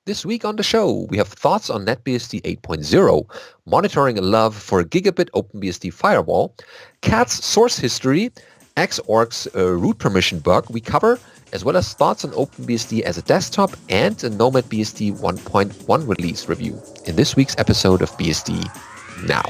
This week on the show, we have thoughts on NetBSD 8.0, monitoring a love for GigaBit OpenBSD Firewall, Cat's source history, Xorg's root permission bug we cover, as well as thoughts on OpenBSD as a desktop and a NomadBSD 1.1 release review in this week's episode of BSD Now.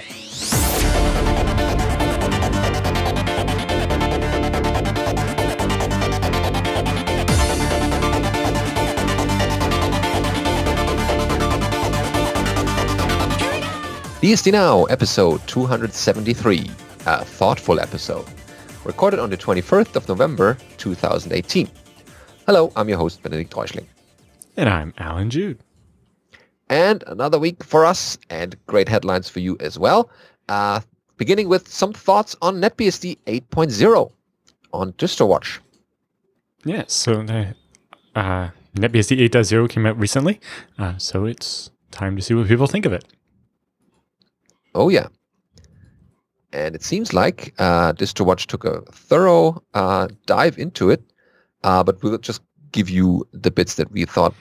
BSD Now, episode 273, a thoughtful episode, recorded on the 21st of November, 2018. Hello, I'm your host, Benedikt Reuschling. And I'm Alan Jude. And another week for us, and great headlines for you as well. Beginning with some thoughts on NetBSD 8.0 on DistroWatch. Yeah, so NetBSD 8.0 came out recently, so it's time to see what people think of it. Oh, yeah. And it seems like DistroWatch took a thorough dive into it, but we'll just give you the bits that we thought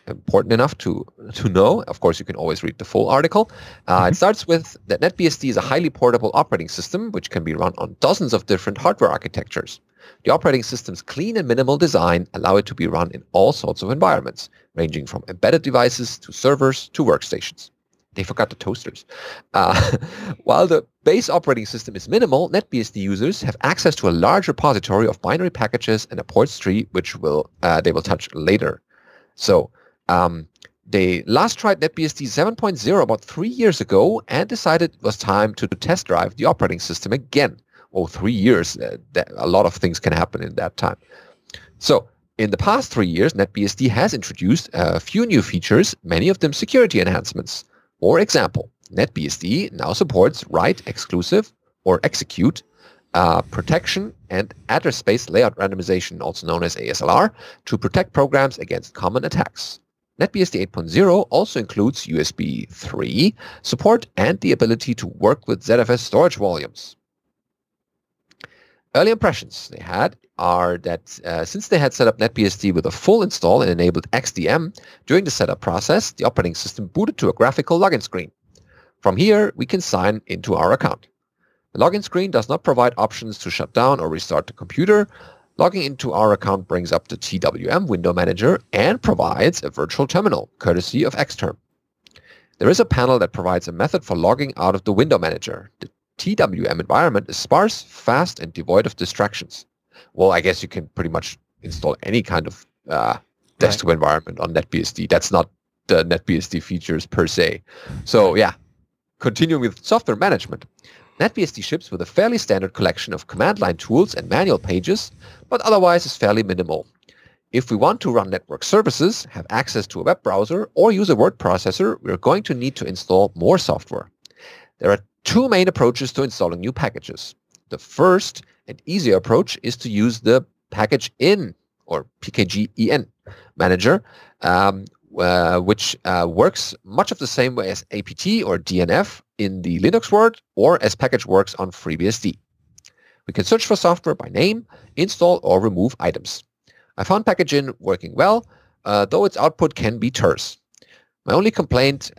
important enough to know. Of course, you can always read the full article. It starts with that NetBSD is a highly portable operating system which can be run on dozens of different hardware architectures. The operating system's clean and minimal design allow it to be run in all sorts of environments, ranging from embedded devices to servers to workstations. They forgot the toasters. While the base operating system is minimal, NetBSD users have access to a large repository of binary packages and a ports tree, which they will touch later. So they last tried NetBSD 7.0 about 3 years ago and decided it was time to test drive the operating system again. Oh, 3 years. A lot of things can happen in that time. So in the past 3 years, NetBSD has introduced a few new features, many of them security enhancements. For example, NetBSD now supports write exclusive or execute protection and address space layout randomization, also known as ASLR, to protect programs against common attacks. NetBSD 8.0 also includes USB 3 support and the ability to work with ZFS storage volumes. Early impressions they had are that since they had set up NetBSD with a full install and enabled XDM during the setup process, the operating system booted to a graphical login screen. From here, we can sign into our account. The login screen does not provide options to shut down or restart the computer. Logging into our account brings up the TWM window manager and provides a virtual terminal, courtesy of Xterm. There is a panel that provides a method for logging out of the window manager. The TWM environment is sparse, fast, and devoid of distractions. Well, I guess you can pretty much install any kind of desktop environment on NetBSD. That's not the NetBSD features per se. So yeah, continuing with software management. NetBSD ships with a fairly standard collection of command line tools and manual pages, but otherwise is fairly minimal. If we want to run network services, have access to a web browser, or use a word processor, we're going to need to install more software. There are two main approaches to installing new packages. The first and easier approach is to use the package-in or PKG-EN manager, which works much of the same way as APT or DNF in the Linux world or as package works on FreeBSD. We can search for software by name, install or remove items. I found package-in working well, though its output can be terse. My only complaint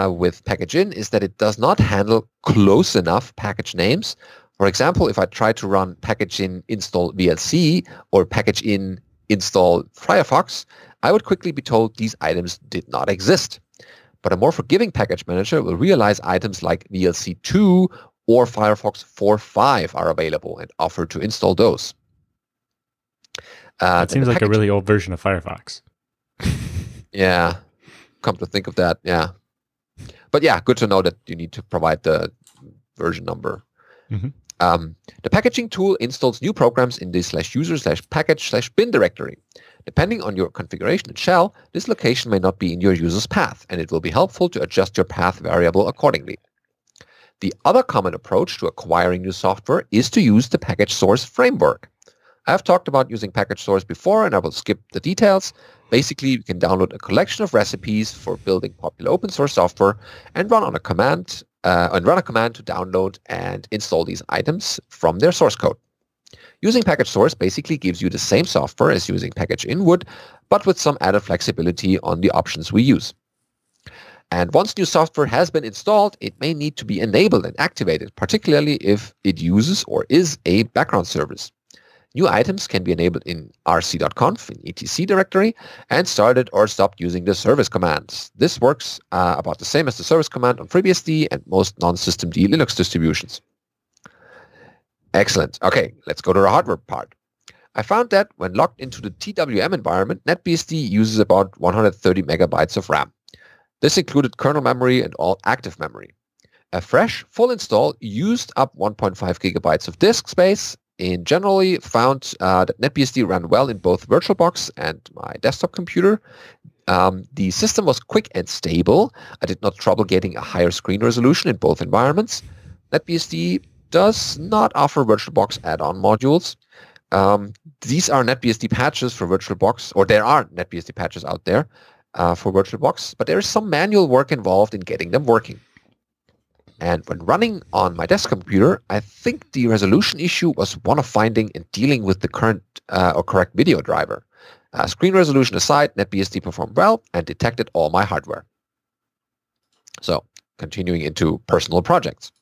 with package-in is that it does not handle close enough package names. For example, if I try to run package-in install VLC or package-in install Firefox, I would quickly be told these items did not exist. But a more forgiving package manager will realize items like VLC2 or Firefox 4.5 are available and offer to install those. That seems like a really old version of Firefox. Yeah. Come to think of that, yeah. But yeah, good to know that you need to provide the version number. Mm-hmm. The packaging tool installs new programs in the /user/package/bin directory. Depending on your configuration and shell, this location may not be in your user's path, and it will be helpful to adjust your path variable accordingly. The other common approach to acquiring new software is to use the package source framework. I've talked about using package source before, and I will skip the details. Basically, you can download a collection of recipes for building popular open source software and run a command to download and install these items from their source code. Using package source basically gives you the same software as using package in would, but with some added flexibility on the options we use. And once new software has been installed, it may need to be enabled and activated, particularly if it uses or is a background service. New items can be enabled in rc.conf in etc directory and started or stopped using the service command. This works about the same as the service command on FreeBSD and most non-systemd Linux distributions. Excellent. Okay, let's go to the hardware part. I found that when logged into the TWM environment, NetBSD uses about 130 megabytes of RAM. This included kernel memory and all active memory. A fresh, full install used up 1.5 gigabytes of disk space. In generally found that NetBSD ran well in both VirtualBox and my desktop computer. The system was quick and stable. I did not trouble getting a higher screen resolution in both environments. NetBSD does not offer VirtualBox add-on modules. These are NetBSD patches for VirtualBox, or there are NetBSD patches out there for VirtualBox, but there is some manual work involved in getting them working. And when running on my desktop computer, I think the resolution issue was one of finding and dealing with the current or correct video driver. Screen resolution aside, NetBSD performed well and detected all my hardware. So, continuing into personal projects.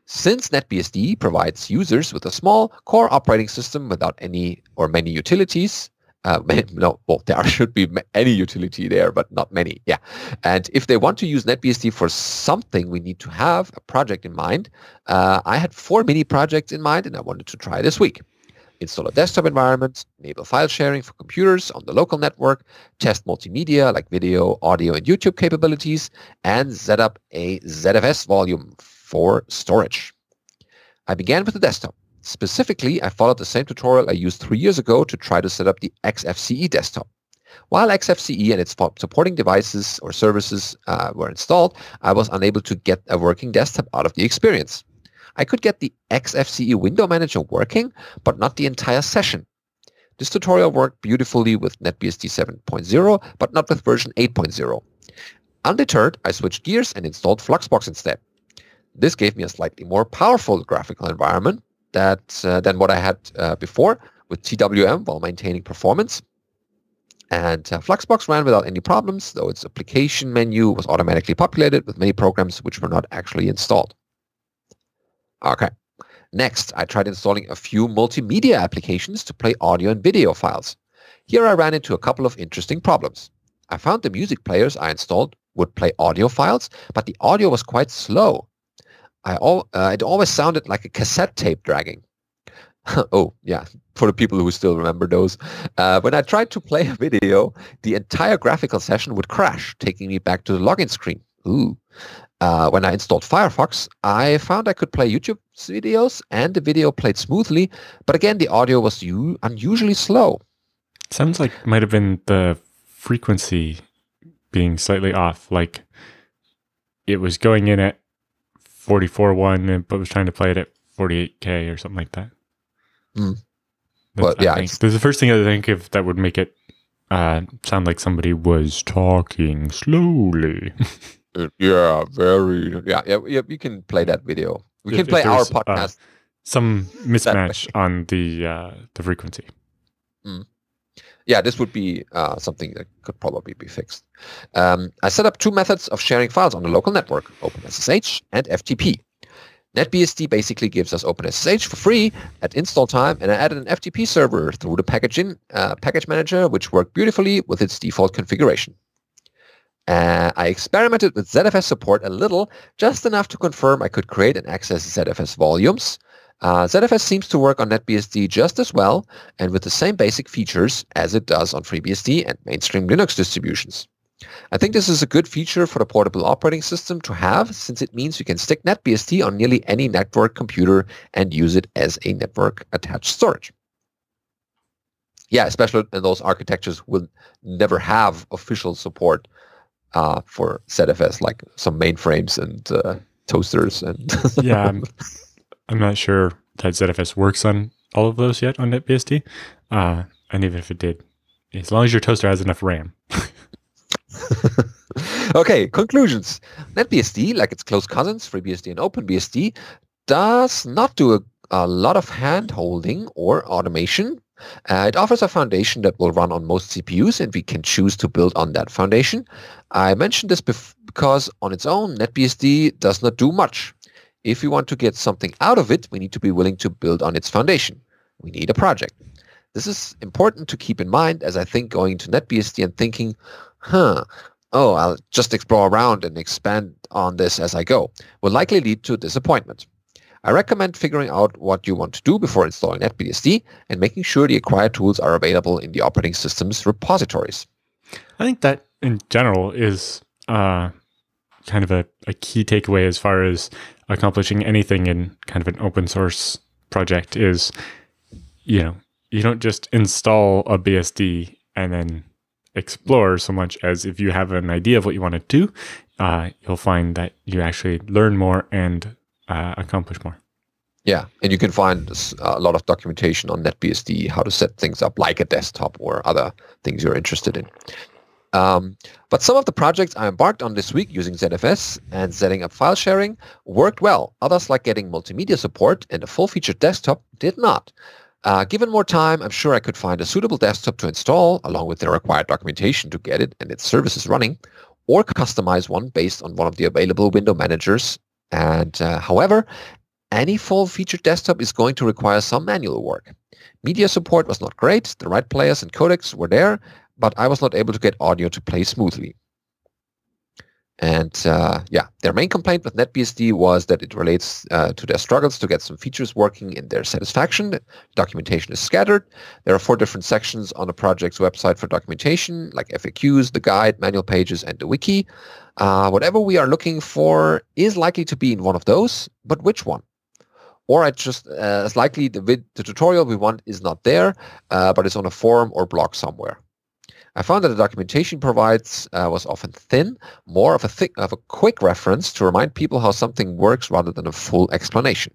Since NetBSD provides users with a small core operating system without any or many utilities, there should be any utility there, but not many. Yeah. And if they want to use NetBSD for something, we need to have a project in mind. I had 4 mini projects in mind, and I wanted to try this week. Install a desktop environment, enable file sharing for computers on the local network, test multimedia like video, audio, and YouTube capabilities, and set up a ZFS volume for storage. I began with the desktop. Specifically, I followed the same tutorial I used 3 years ago to try to set up the XFCE desktop. While XFCE and its supporting devices or services were installed, I was unable to get a working desktop out of the experience. I could get the XFCE window manager working, but not the entire session. This tutorial worked beautifully with NetBSD 7.0, but not with version 8.0. Undeterred, I switched gears and installed Fluxbox instead. This gave me a slightly more powerful graphical environment than what I had before with TWM while maintaining performance. And Fluxbox ran without any problems, though its application menu was automatically populated with many programs which were not actually installed. Okay. Next, I tried installing a few multimedia applications to play audio and video files. Here I ran into a couple of interesting problems. I found the music players I installed would play audio files, but the audio was quite slow. It always sounded like a cassette tape dragging. Oh, yeah, for the people who still remember those. When I tried to play a video, the entire graphical session would crash, taking me back to the login screen. Ooh. When I installed Firefox, I found I could play YouTube videos and the video played smoothly, but again, the audio was unusually slow. Sounds like it might have been the frequency being slightly off, like it was going in at 44.1, but was trying to play it at 48K or something like that. But yeah, there's the first thing I think of that would make it sound like somebody was talking slowly. Yeah, very. Yeah. You can play that video. We can play our podcast. Some mismatch on the frequency. Yeah, this would be something that could probably be fixed. I set up 2 methods of sharing files on the local network, OpenSSH and FTP. NetBSD basically gives us OpenSSH for free at install time, and I added an FTP server through the package manager, which worked beautifully with its default configuration. I experimented with ZFS support a little, just enough to confirm I could create and access ZFS volumes. ZFS seems to work on NetBSD just as well and with the same basic features as it does on FreeBSD and mainstream Linux distributions. I think this is a good feature for the portable operating system to have, since it means you can stick NetBSD on nearly any network computer and use it as a network-attached storage. Yeah, especially in those architectures will never have official support for ZFS, like some mainframes and toasters. And yeah, I'm not sure that ZFS works on all of those yet on NetBSD. And even if it did, as long as your toaster has enough RAM. Okay, conclusions. NetBSD, like its close cousins, FreeBSD and OpenBSD, does not do a lot of hand-holding or automation. It offers a foundation that will run on most CPUs, and we can choose to build on that foundation. I mentioned this because on its own, NetBSD does not do much. If we want to get something out of it, we need to be willing to build on its foundation. We need a project. This is important to keep in mind, as I think going to NetBSD and thinking, I'll just explore around and expand on this as I go, will likely lead to disappointment. I recommend figuring out what you want to do before installing NetBSD and making sure the acquired tools are available in the operating system's repositories. I think that in general is kind of a key takeaway as far as accomplishing anything in kind of an open source project is, you don't just install a BSD and then explore so much as if you have an idea of what you want to do, you'll find that you actually learn more and accomplish more. Yeah, and you can find a lot of documentation on NetBSD, how to set things up like a desktop or other things you're interested in. But some of the projects I embarked on this week using ZFS and setting up file sharing worked well. Others, like getting multimedia support and a full-featured desktop, did not. Given more time, I'm sure I could find a suitable desktop to install, along with the required documentation to get it and its services running, or customize one based on one of the available window managers. And however, any full-featured desktop is going to require some manual work. Media support was not great. The right players and codecs were there, but I was not able to get audio to play smoothly. And their main complaint with NetBSD was that it relates to their struggles to get some features working in their satisfaction. The documentation is scattered. There are 4 different sections on the project's website for documentation, like FAQs, the guide, manual pages, and the wiki. Whatever we are looking for is likely to be in one of those, but which one? Or as likely the tutorial we want is not there, but it's on a forum or blog somewhere. I found that the documentation provides was often thin, more of a quick reference to remind people how something works rather than a full explanation.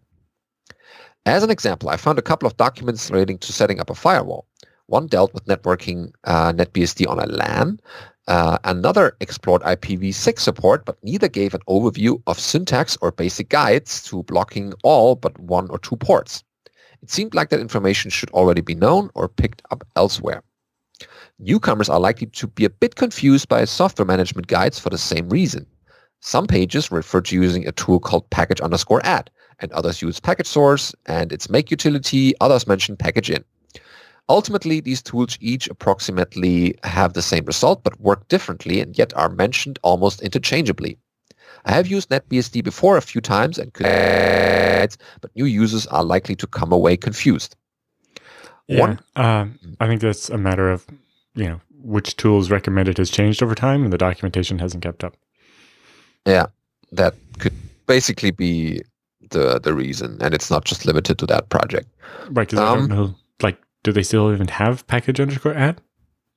As an example, I found a couple of documents relating to setting up a firewall. One dealt with networking NetBSD on a LAN. Another explored IPv6 support, but neither gave an overview of syntax or basic guides to blocking all but 1 or 2 ports. It seemed like that information should already be known or picked up elsewhere. Newcomers are likely to be a bit confused by software management guides for the same reason. Some pages refer to using a tool called package_add, and others use package source and its make utility. Others mention package in. Ultimately, these tools each approximately have the same result but work differently and yet are mentioned almost interchangeably. I have used NetBSD before a few times and but new users are likely to come away confused. I think that's a matter of which tools recommended has changed over time and the documentation hasn't kept up. Yeah, that could basically be the reason, and it's not just limited to that project. Right, because I don't know, do they still even have package_add?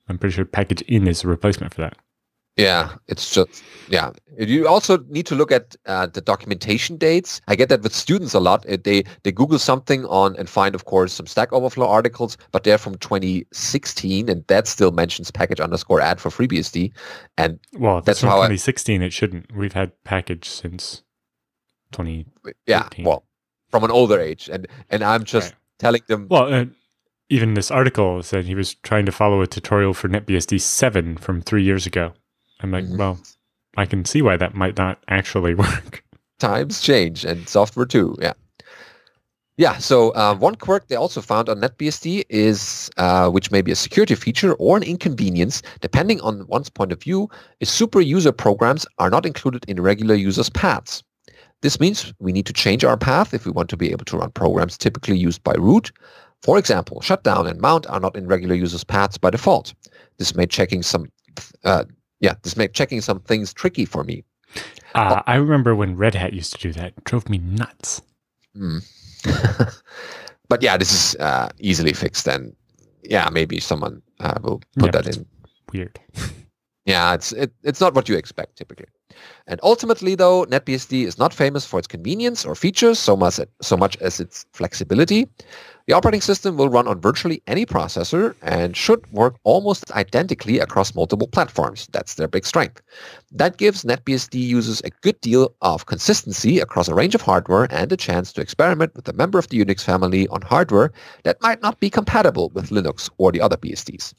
I'm pretty sure package in is a replacement for that. Yeah, it's just, You also need to look at the documentation dates. I get that with students a lot. They Google something and find, of course, some Stack Overflow articles, but they're from 2016, and that still mentions package_add for FreeBSD. And that's from 2016. It shouldn't. We've had package since 2018. Yeah, well, from an older age, and I'm just telling them. Well, even this article said he was trying to follow a tutorial for NetBSD 7 from 3 years ago. I'm like, well, I can see why that might not actually work. Times change, and software too, Yeah, so one quirk they also found on NetBSD is, which may be a security feature or an inconvenience, depending on one's point of view, is super user programs are not included in regular users' paths. This means we need to change our path if we want to be able to run programs typically used by root. For example, shutdown and mount are not in regular users' paths by default. This made checking some things tricky for me. I remember when Red Hat used to do that. It drove me nuts. But this is easily fixed, and maybe someone will put that in. Weird. Yeah, it's not what you expect typically. And ultimately, though, NetBSD is not famous for its convenience or features so much as its flexibility. The operating system will run on virtually any processor and should work almost identically across multiple platforms. That's their big strength. That gives NetBSD users a good deal of consistency across a range of hardware and a chance to experiment with a member of the Unix family on hardware that might not be compatible with Linux or the other BSDs.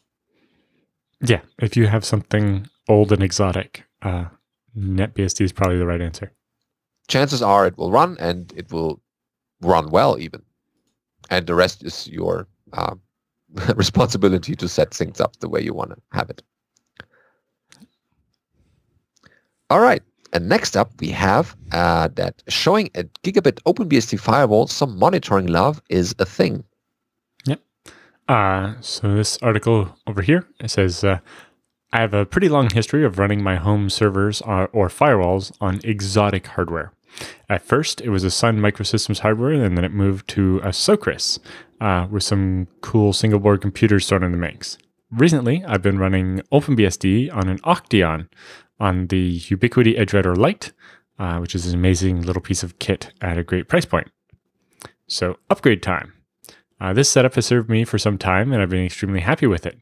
Yeah, if you have something old and exotic, NetBSD is probably the right answer. Chances are it will run, and it will run well even. And the rest is your responsibility to set things up the way you want to have it. All right. And next up, we have that showing a GigaBit OpenBSD firewall some monitoring love is a thing. Yep. So this article over here, it says, I have a pretty long history of running my home servers or firewalls on exotic hardware. At first, it was a Sun Microsystems hardware, and then it moved to a Socris with some cool single-board computers thrown in the mix. Recently, I've been running OpenBSD on an Octeon on the Ubiquiti EdgeRouter Lite, which is an amazing little piece of kit at a great price point. So, upgrade time. This setup has served me for some time, and I've been extremely happy with it.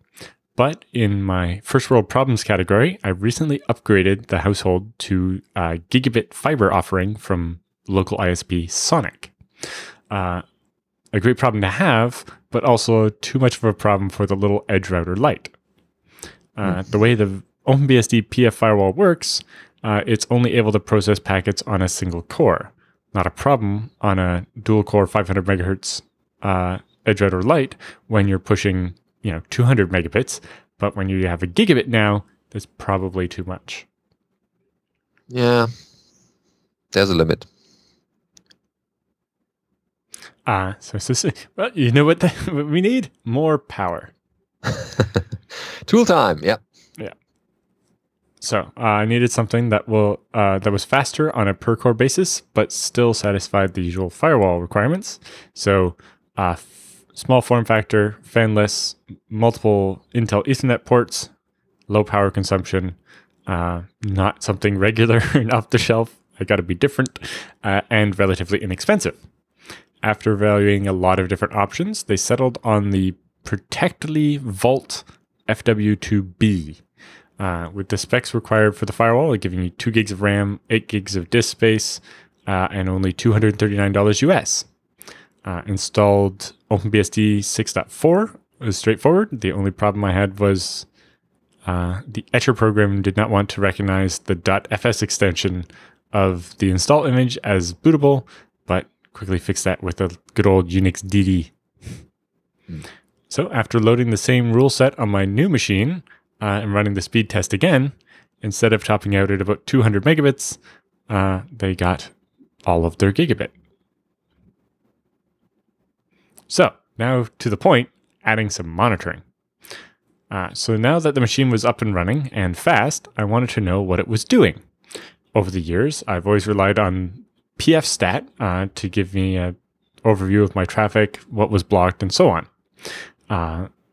But in my first world problems category, I recently upgraded the household to a gigabit fiber offering from local ISP Sonic. A great problem to have, but also too much of a problem for the little EdgeRouter Lite. The way the OpenBSD PF firewall works, it's only able to process packets on a single core. Not a problem on a dual core 500 megahertz EdgeRouter Lite when you're pushing 200 megabits, but when you have a gigabit now, that's probably too much. Yeah, there's a limit. So well, you know what we need? More power. Tool time, yeah. Yeah. So I needed something that was faster on a per core basis, but still satisfied the usual firewall requirements. So small form factor, fanless, multiple Intel Ethernet ports, low power consumption, not something regular and off the shelf. I got to be different, and relatively inexpensive. After evaluating a lot of different options, they settled on the Protectly Vault FW2B. With the specs required for the firewall, giving you 2 gigs of RAM, 8 gigs of disk space, and only $239 US. Installed OpenBSD 6.4. It was straightforward. The only problem I had was the Etcher program did not want to recognize the .fs extension of the install image as bootable, but quickly fixed that with a good old Unix DD. So after loading the same rule set on my new machine and running the speed test again, instead of topping out at about 200 megabits, they got all of their gigabit. So now to the point, adding some monitoring. So now that the machine was up and running and fast, I wanted to know what it was doing. Over the years, I've always relied on pfstat to give me an overview of my traffic, what was blocked, and so on.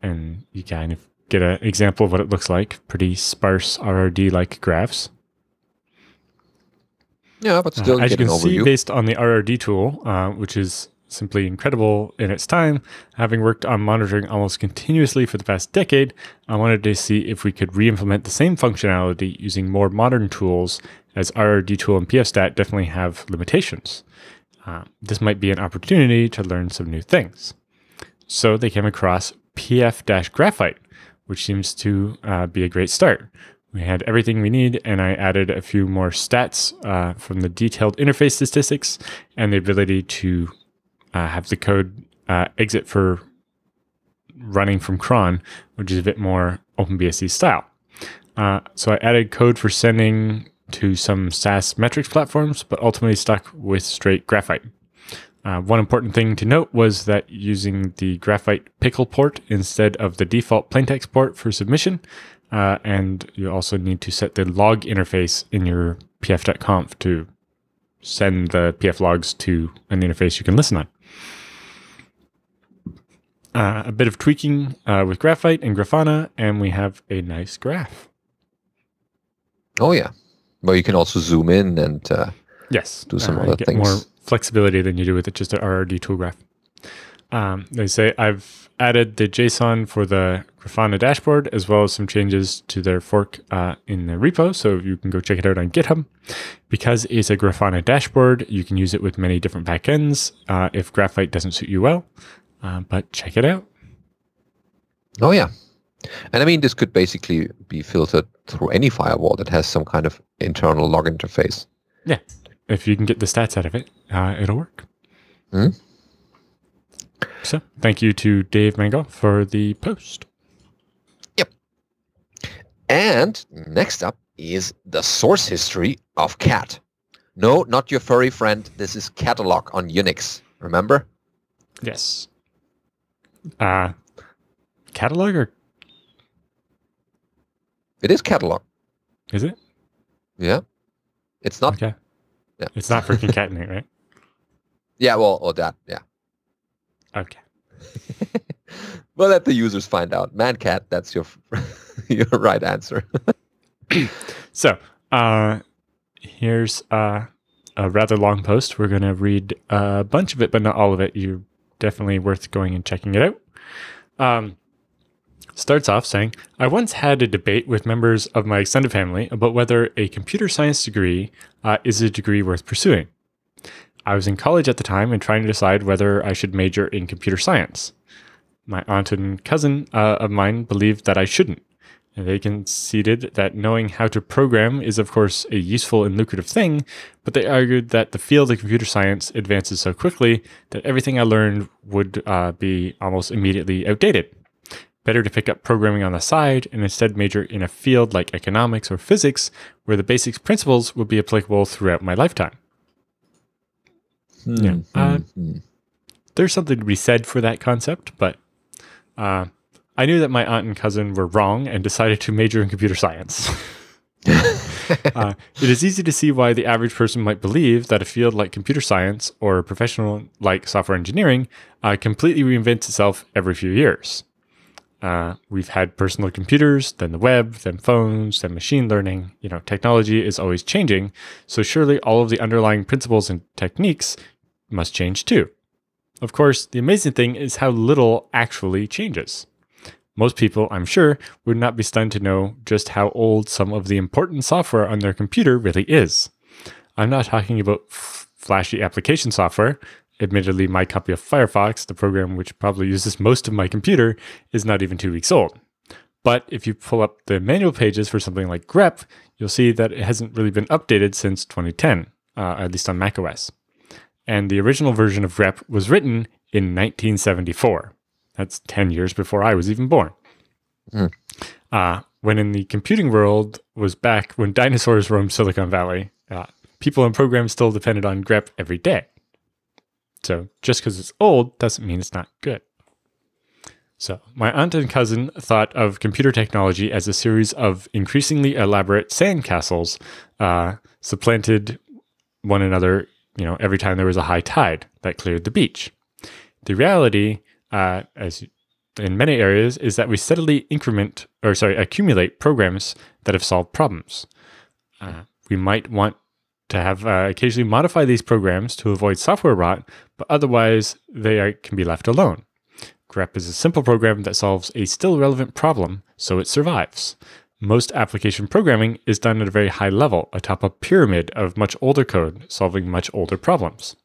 And you kind of get an example of what it looks like. Pretty sparse RRD-like graphs. Yeah, but still as you get can an see, overview. based on the RRD tool, which is simply incredible in its time, having worked on monitoring almost continuously for the past decade, I wanted to see if we could re-implement the same functionality using more modern tools, as RRD tool and pfstat definitely have limitations. This might be an opportunity to learn some new things. So they came across pf-graphite, which seems to be a great start. We had everything we need, and I added a few more stats from the detailed interface statistics and the ability to have the code exit for running from cron, which is a bit more OpenBSD style. So I added code for sending to some SaaS metrics platforms, but ultimately stuck with straight graphite. One important thing to note was that using the graphite pickle port instead of the default plaintext port for submission, and you also need to set the log interface in your pf.conf to send the pf logs to an interface you can listen on. A bit of tweaking with Graphite and Grafana, and we have a nice graph. Oh yeah. Well, you can also zoom in and Yes. do some other get things. more flexibility than you do with just an RRD tool graph. They say I've added the JSON for the Grafana dashboard as well as some changes to their fork in the repo, so you can go check it out on GitHub. Because it's a Grafana dashboard, you can use it with many different backends if Graphite doesn't suit you well, but check it out. Oh yeah. And I mean, this could basically be filtered through any firewall that has some kind of internal log interface. Yeah. If you can get the stats out of it, it'll work. Hmm? So thank you to Dave Mango for the post. Yep. And next up is the source history of cat. No, not your furry friend. This is catalog on Unix. Remember? Yes. Catalog or? It is catalog. Is it? Yeah. It's not. Okay. Yeah. It's not for concatenate, right? Yeah, well, or that, yeah. Okay. We'll let the users find out. Man-cat, that's your right answer. So, here's a rather long post. We're going to read a bunch of it, but not all of it. You're definitely worth going and checking it out. Starts off saying, I once had a debate with members of my extended family about whether a computer science degree is a degree worth pursuing. I was in college at the time and trying to decide whether I should major in computer science. My aunt and cousin of mine believed that I shouldn't. And they conceded that knowing how to program is, of course, a useful and lucrative thing, but they argued that the field of computer science advances so quickly that everything I learned would be almost immediately outdated. Better to pick up programming on the side and instead major in a field like economics or physics, where the basic principles would be applicable throughout my lifetime. Yeah, there's something to be said for that concept, but I knew that my aunt and cousin were wrong and decided to major in computer science. It is easy to see why the average person might believe that a field like computer science or a professional like software engineering completely reinvents itself every few years. We've had personal computers, then the web, then phones, then machine learning. Technology is always changing, so surely all of the underlying principles and techniques must change too. Of course, the amazing thing is how little actually changes. Most people, I'm sure, would not be stunned to know just how old some of the important software on their computer really is. I'm not talking about flashy application software. Admittedly, my copy of Firefox, the program which probably uses most of my computer, is not even 2 weeks old. But if you pull up the manual pages for something like grep, you'll see that it hasn't really been updated since 2010, at least on macOS. And the original version of grep was written in 1974. That's 10 years before I was even born. When in the computing world was back when dinosaurs roamed Silicon Valley, people and programs still depended on grep every day. So just because it's old doesn't mean it's not good. So my aunt and cousin thought of computer technology as a series of increasingly elaborate sandcastles supplanted one another, every time there was a high tide that cleared the beach. The reality, as in many areas, is that we steadily accumulate programs that have solved problems. We might want to have occasionally modify these programs to avoid software rot, but otherwise they can be left alone. grep is a simple program that solves a still relevant problem, so it survives. Most application programming is done at a very high level, atop a pyramid of much older code, solving much older problems.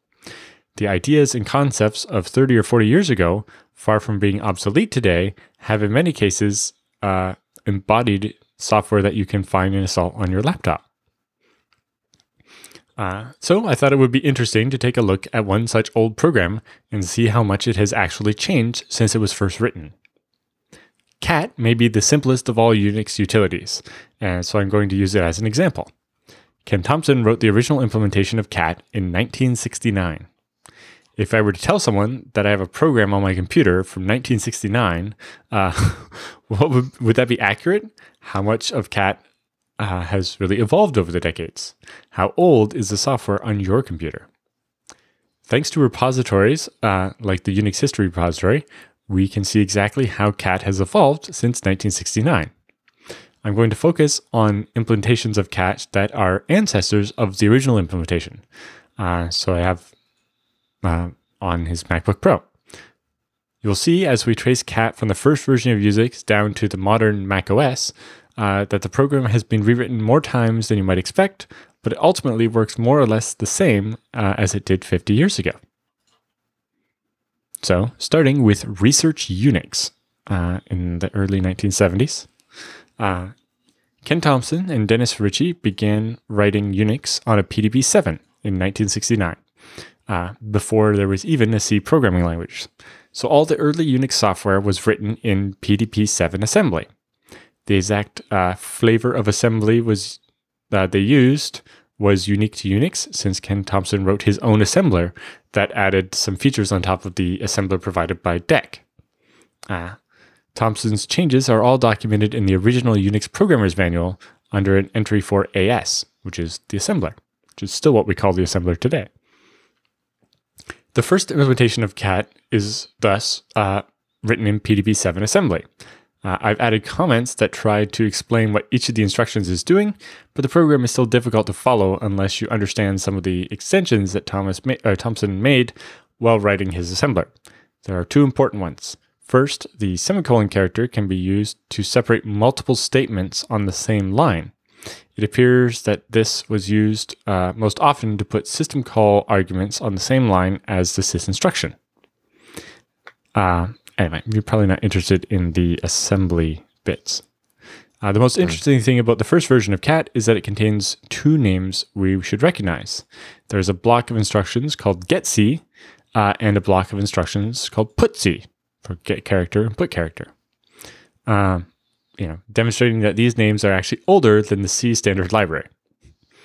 The ideas and concepts of 30 or 40 years ago, far from being obsolete today, have in many cases embodied software that you can find and install on your laptop. So I thought it would be interesting to take a look at one such old program and see how much it has actually changed since it was first written. Cat may be the simplest of all Unix utilities, and so I'm going to use it as an example. Ken Thompson wrote the original implementation of cat in 1969. If I were to tell someone that I have a program on my computer from 1969, would that be accurate? How much of cat has really evolved over the decades? How old is the software on your computer? Thanks to repositories like the Unix history repository, we can see exactly how cat has evolved since 1969. I'm going to focus on implementations of cat that are ancestors of the original implementation. So I have on his MacBook Pro. You'll see as we trace cat from the first version of Unix down to the modern Mac OS that the program has been rewritten more times than you might expect, but it ultimately works more or less the same as it did 50 years ago. So, starting with Research Unix in the early 1970s, Ken Thompson and Dennis Ritchie began writing Unix on a PDP-7 in 1969, before there was even a C programming language. So all the early Unix software was written in PDP-7 assembly. The exact flavor of assembly they used was unique to Unix, since Ken Thompson wrote his own assembler that added some features on top of the assembler provided by DEC. Thompson's changes are all documented in the original Unix Programmer's Manual under an entry for AS, which is the assembler, which is still what we call the assembler today. The first implementation of cat is thus written in PDP-7 assembly. I've added comments that try to explain what each of the instructions is doing, but the program is still difficult to follow unless you understand some of the extensions that Thompson made while writing his assembler. There are two important ones. First, the semicolon character can be used to separate multiple statements on the same line. It appears that this was used most often to put system call arguments on the same line as the sys instruction. Anyway, you're probably not interested in the assembly bits. The most interesting thing about the first version of cat is that it contains two names we should recognize. There's a block of instructions called getC and a block of instructions called putC for get character and put character. Demonstrating that these names are actually older than the C standard library.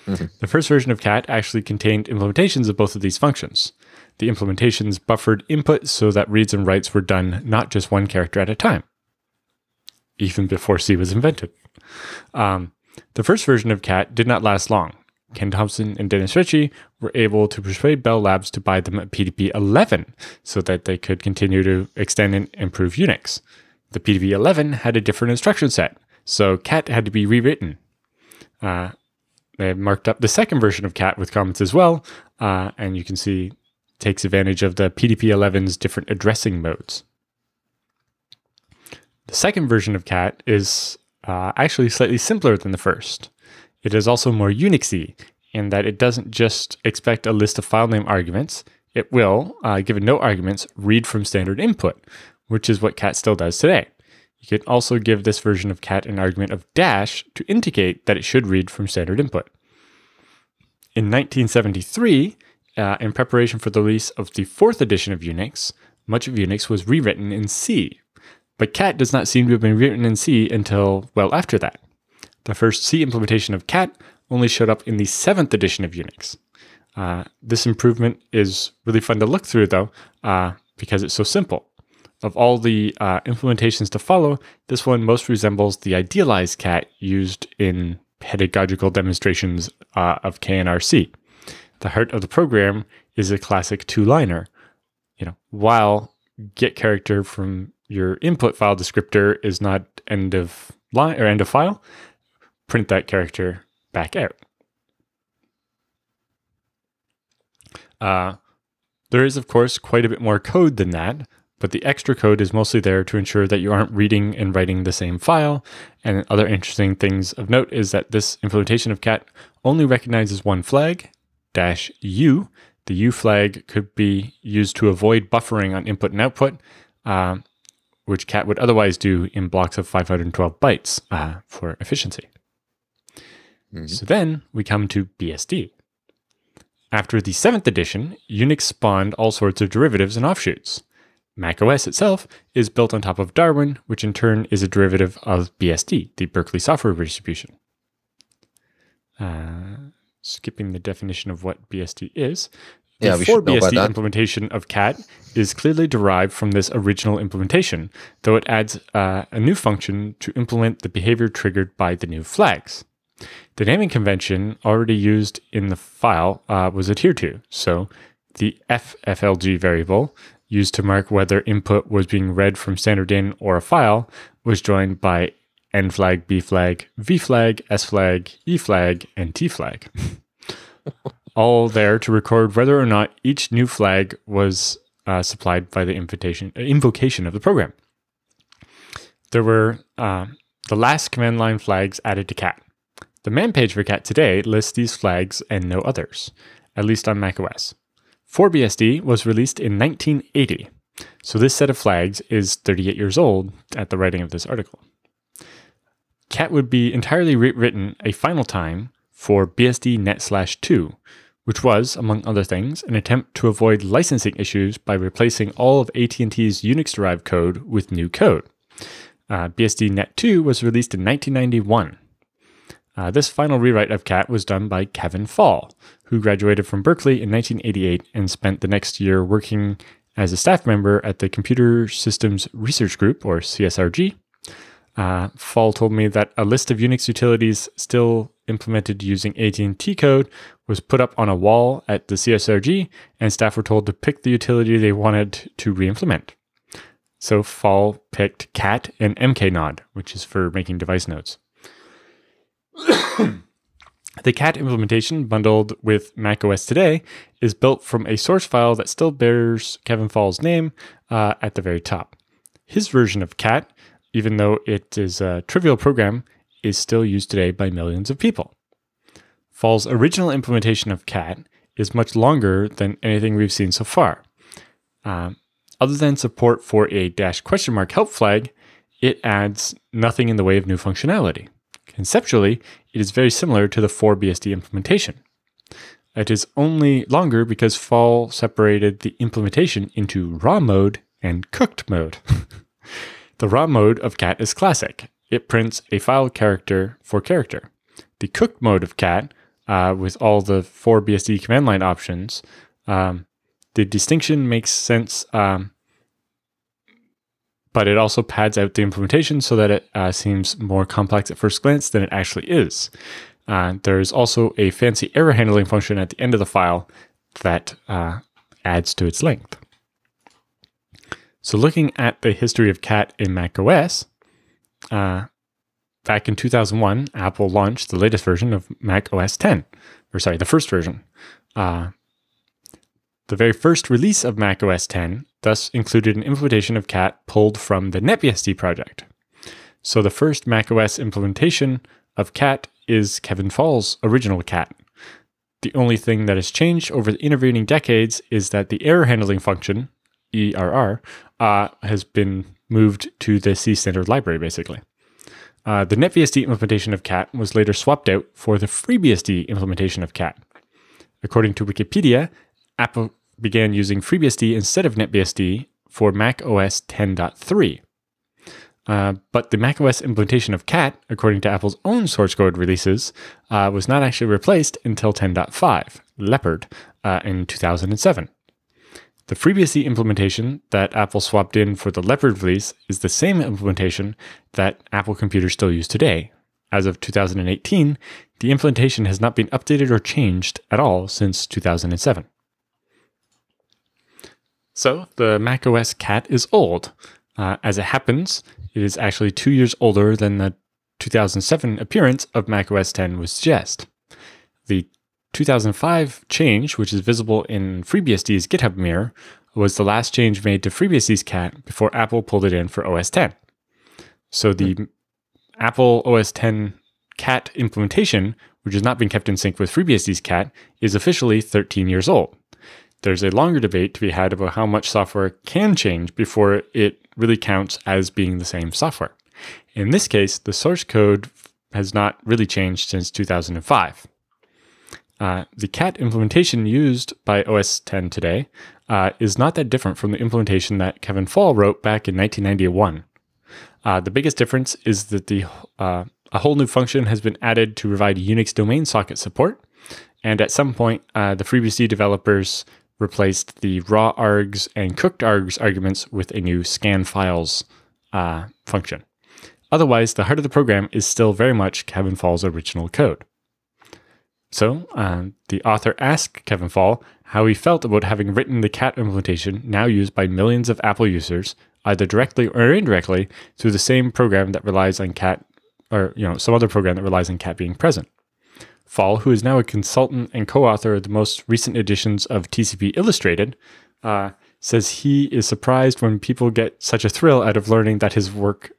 The first version of cat actually contained implementations of both of these functions. The implementations buffered input so that reads and writes were done not just one character at a time, even before C was invented. The first version of cat did not last long. Ken Thompson and Dennis Ritchie were able to persuade Bell Labs to buy them a PDP-11 so that they could continue to extend and improve Unix. The PDP-11 had a different instruction set, so cat had to be rewritten. They marked up the second version of cat with comments as well, and you can see it takes advantage of the PDP-11's different addressing modes. The second version of cat is actually slightly simpler than the first. It is also more Unixy in that it doesn't just expect a list of file name arguments. It will, given no arguments, read from standard input, which is what cat still does today. You can also give this version of cat an argument of dash to indicate that it should read from standard input. In 1973, in preparation for the release of the 4th edition of Unix, much of Unix was rewritten in C. But cat does not seem to have been written in C until well after that. The first C implementation of cat only showed up in the 7th edition of Unix. This improvement is really fun to look through, though, because it's so simple. Of all the implementations to follow, this one most resembles the idealized cat used in pedagogical demonstrations of KNRC. The heart of the program is a classic two-liner. While get character from your input file descriptor is not end of line or end of file, print that character back out. There is, of course, quite a bit more code than that, but the extra code is mostly there to ensure that you aren't reading and writing the same file. And other interesting things of note is that this implementation of cat only recognizes one flag, -u. The U flag could be used to avoid buffering on input and output, which cat would otherwise do in blocks of 512 bytes for efficiency. So then we come to BSD. After the 7th edition, Unix spawned all sorts of derivatives and offshoots. macOS itself is built on top of Darwin, which in turn is a derivative of BSD, the Berkeley software distribution. Skipping the definition of what BSD is. The 4BSD implementation of cat is clearly derived from this original implementation, though it adds a new function to implement the behavior triggered by the new flags. The naming convention already used in the file was adhered to, so the FFLG variable used to mark whether input was being read from standard in or a file was joined by N flag, B flag, V flag, S flag, E flag, and T flag. All there to record whether or not each new flag was supplied by the invocation of the program. There were the last command line flags added to cat. The man page for cat today lists these flags and no others, at least on macOS. 4BSD was released in 1980, so this set of flags is 38 years old at the writing of this article. Cat would be entirely rewritten a final time for BSD Net/2, which was, among other things, an attempt to avoid licensing issues by replacing all of AT&T's Unix-derived code with new code. BSD Net2 was released in 1991. This final rewrite of Cat was done by Kevin Fall, who graduated from Berkeley in 1988 and spent the next year working as a staff member at the Computer Systems Research Group, or CSRG. Fall told me that a list of Unix utilities still implemented using AT&T code was put up on a wall at the CSRG, and staff were told to pick the utility they wanted to re-implement. So Fall picked cat and mknod, which is for making device nodes. The cat implementation bundled with macOS today is built from a source file that still bears Kevin Fall's name at the very top. His version of cat, even though it is a trivial program, is still used today by millions of people. Fall's original implementation of cat is much longer than anything we've seen so far. Other than support for a -- help flag, it adds nothing in the way of new functionality. Conceptually, it is very similar to the 4BSD implementation. It is only longer because Fall separated the implementation into raw mode and cooked mode. The raw mode of cat is classic. It prints a file character for character. The cooked mode of cat, with all the 4BSD command line options, the distinction makes sense, but it also pads out the implementation so that it seems more complex at first glance than it actually is. There's also a fancy error handling function at the end of the file that adds to its length. So looking at the history of cat in macOS, back in 2001, Apple launched the latest version of macOS 10, the first version. The very first release of macOS 10 thus included an implementation of cat pulled from the NetBSD project. So the first macOS implementation of cat is Kevin Fall's original cat. The only thing that has changed over the intervening decades is that the error handling function, ERR, has been moved to the C standard library, basically. The NetBSD implementation of cat was later swapped out for the FreeBSD implementation of cat. According to Wikipedia, Apple began using FreeBSD instead of NetBSD for macOS 10.3. But the macOS implementation of cat, according to Apple's own source code releases, was not actually replaced until 10.5, Leopard, in 2007. The FreeBSD implementation that Apple swapped in for the Leopard release is the same implementation that Apple computers still use today. As of 2018, the implementation has not been updated or changed at all since 2007. So the macOS cat is old. As it happens, it is actually 2 years older than the 2007 appearance of macOS 10 would suggest. The 2005 change, which is visible in FreeBSD's GitHub mirror, was the last change made to FreeBSD's cat before Apple pulled it in for OS 10. So the Apple OS 10 cat implementation, which has not been kept in sync with FreeBSD's cat, is officially 13 years old. There's a longer debate to be had about how much software can change before it really counts as being the same software. In this case, the source code has not really changed since 2005. The cat implementation used by OS 10 today is not that different from the implementation that Kevin Fall wrote back in 1991. The biggest difference is that a whole new function has been added to provide Unix domain socket support, and at some point, the FreeBSD developers replaced the raw args and cooked args arguments with a new scan files function. Otherwise, the heart of the program is still very much Kevin Fall's original code. So the author asked Kevin Fall how he felt about having written the cat implementation now used by millions of Apple users, either directly or indirectly, through the same program that relies on cat or some other program that relies on cat being present. Fall, who is now a consultant and co-author of the most recent editions of TCP Illustrated, says he is surprised when people get such a thrill out of learning that his work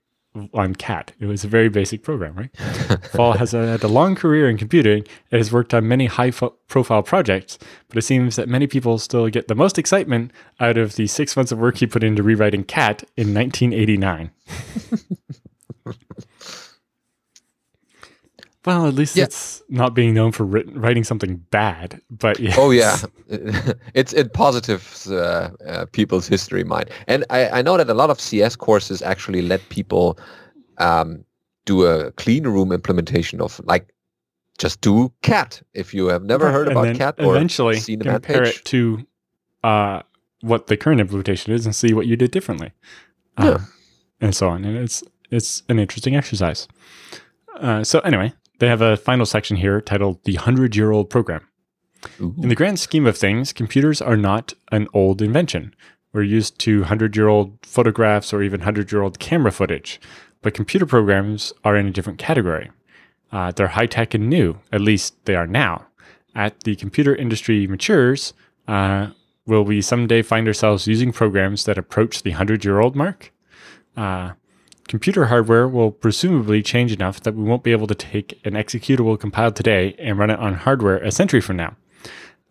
on cat. It was a very basic program, right? Fall has had a long career in computing and has worked on many high-profile projects, but it seems that many people still get the most excitement out of the 6 months of work he put into rewriting cat in 1989. Well, at least it's not being known for writing something bad, but yeah. Oh yeah, it positives people's history mind. And I know that a lot of CS courses actually let people do a clean room implementation of just do cat. If you have never heard about cat or eventually seen the compare it to what the current implementation is and see what you did differently, and so on. And it's an interesting exercise. So anyway. They have a final section here titled The 100-Year-Old Program. Ooh. In the grand scheme of things, computers are not an old invention. We're used to 100-year-old photographs or even 100-year-old camera footage, but computer programs are in a different category. They're high-tech and new, at least they are now. As the computer industry matures, will we someday find ourselves using programs that approach the 100-year-old mark? Computer hardware will presumably change enough that we won't be able to take an executable compiled today and run it on hardware a century from now.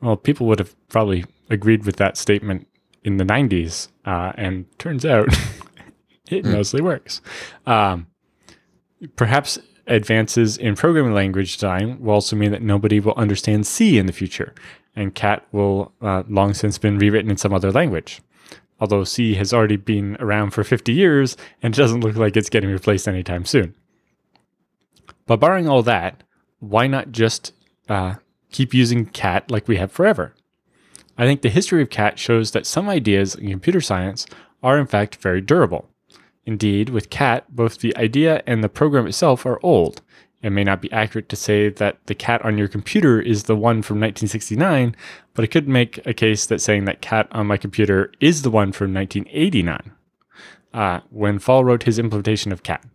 Well, people would have probably agreed with that statement in the 90s, and turns out it mostly works. Perhaps advances in programming language design will also mean that nobody will understand C in the future, and cat will long since been rewritten in some other language. Although C has already been around for 50 years and it doesn't look like it's getting replaced anytime soon. But barring all that, why not just keep using cat like we have forever? I think the history of cat shows that some ideas in computer science are in fact very durable. Indeed, with cat, both the idea and the program itself are old. It may not be accurate to say that the cat on your computer is the one from 1969, but I could make a case that saying that cat on my computer is the one from 1989, when Fall wrote his implementation of cat.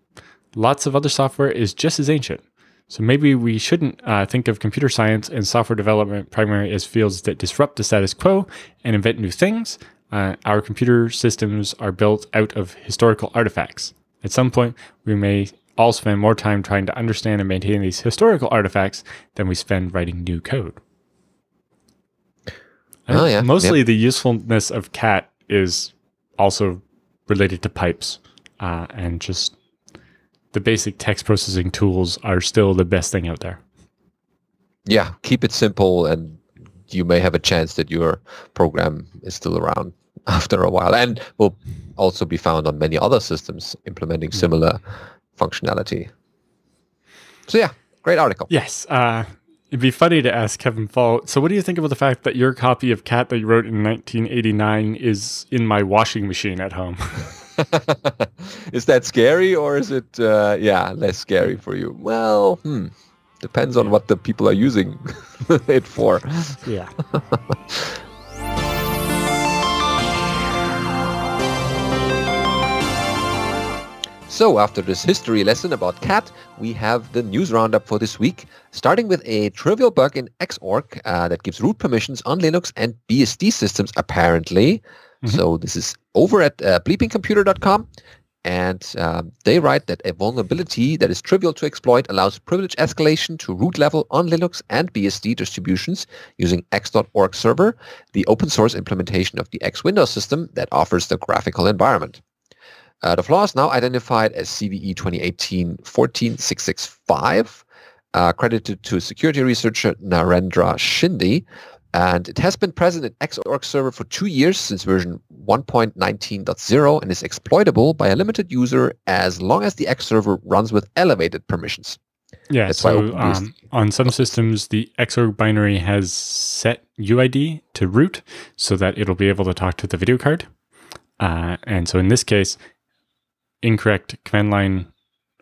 Lots of other software is just as ancient, so maybe we shouldn't think of computer science and software development primarily as fields that disrupt the status quo and invent new things. Our computer systems are built out of historical artifacts. At some point, we may all spend more time trying to understand and maintain these historical artifacts than we spend writing new code. Mostly the usefulness of cat is also related to pipes, and just the basic text processing tools are still the best thing out there. Yeah, keep it simple and you may have a chance that your program is still around after a while and will also be found on many other systems implementing similar functionality. So yeah, great article. Yes. It'd be funny to ask Kevin Fall, so what do you think about the fact that your copy of Cat that you wrote in 1989 is in my washing machine at home? Is that scary or is it less scary for you? Well, depends on what the people are using it for. Yeah. So after this history lesson about cat, we have the news roundup for this week, starting with a trivial bug in Xorg that gives root permissions on Linux and BSD systems, apparently. Mm-hmm. So this is over at bleepingcomputer.com, and they write that a vulnerability that is trivial to exploit allows privilege escalation to root level on Linux and BSD distributions using x.org server, the open source implementation of the X Windows system that offers the graphical environment. The flaw is now identified as CVE 2018-14665, credited to security researcher Narendra Shinde, and it has been present in Xorg server for 2 years since version 1.19.0 and is exploitable by a limited user as long as the X server runs with elevated permissions. Yeah, so on some systems, the Xorg binary has set UID to root so that it'll be able to talk to the video card. And so in this case, incorrect command line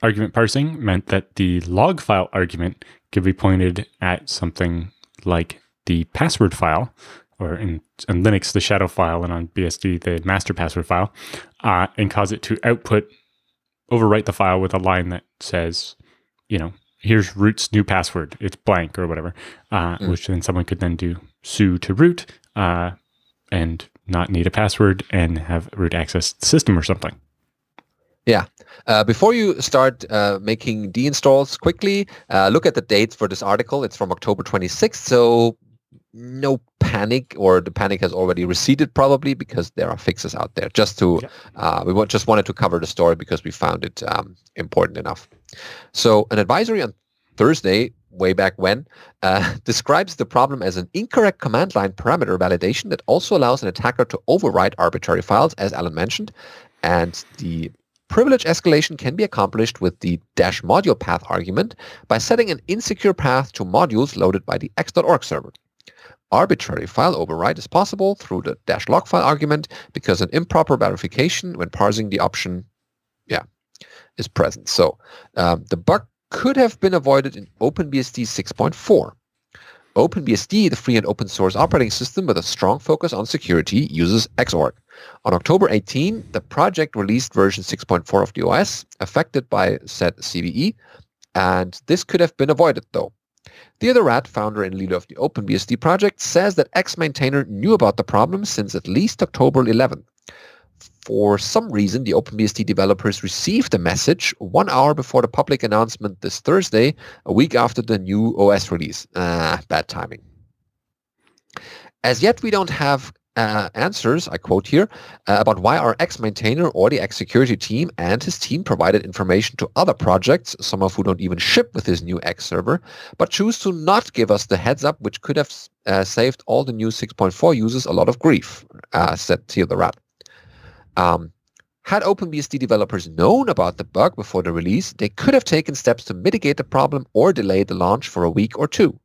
argument parsing meant that the log file argument could be pointed at something like the password file, or in Linux, the shadow file, and on BSD, the master password file, and cause it to overwrite the file with a line that says, here's root's new password. It's blank or whatever, which then someone could then do su to root and not need a password and have root access the system or something. Yeah. Before you start making deinstalls quickly, look at the date for this article. It's from October 26th. So no panic, or the panic has already receded probably, because there are fixes out there. Just wanted to cover the story because we found it important enough. So an advisory on Thursday, way back when, describes the problem as an incorrect command line parameter validation that also allows an attacker to overwrite arbitrary files, as Alan mentioned, and the privilege escalation can be accomplished with the -module path argument by setting an insecure path to modules loaded by the x.org server. Arbitrary file override is possible through the -log file argument because an improper verification when parsing the option is present. So the bug could have been avoided in OpenBSD 6.4. OpenBSD, the free and open source operating system with a strong focus on security, uses Xorg. On October 18, the project released version 6.4 of the OS, affected by said CVE, and this could have been avoided though. Theodor Rath, founder and leader of the OpenBSD project, says that X-maintainer knew about the problem since at least October 11th. For some reason, the OpenBSD developers received the message 1 hour before the public announcement this Thursday, a week after the new OS release. Bad timing. As yet, we don't have answers, I quote here, about why our X-maintainer or the X-security team and his team provided information to other projects, some of who don't even ship with his new X server, but choose to not give us the heads up, which could have saved all the new 6.4 users a lot of grief, said Theodor Rath. Had OpenBSD developers known about the bug before the release, they could have taken steps to mitigate the problem or delay the launch for a week or two.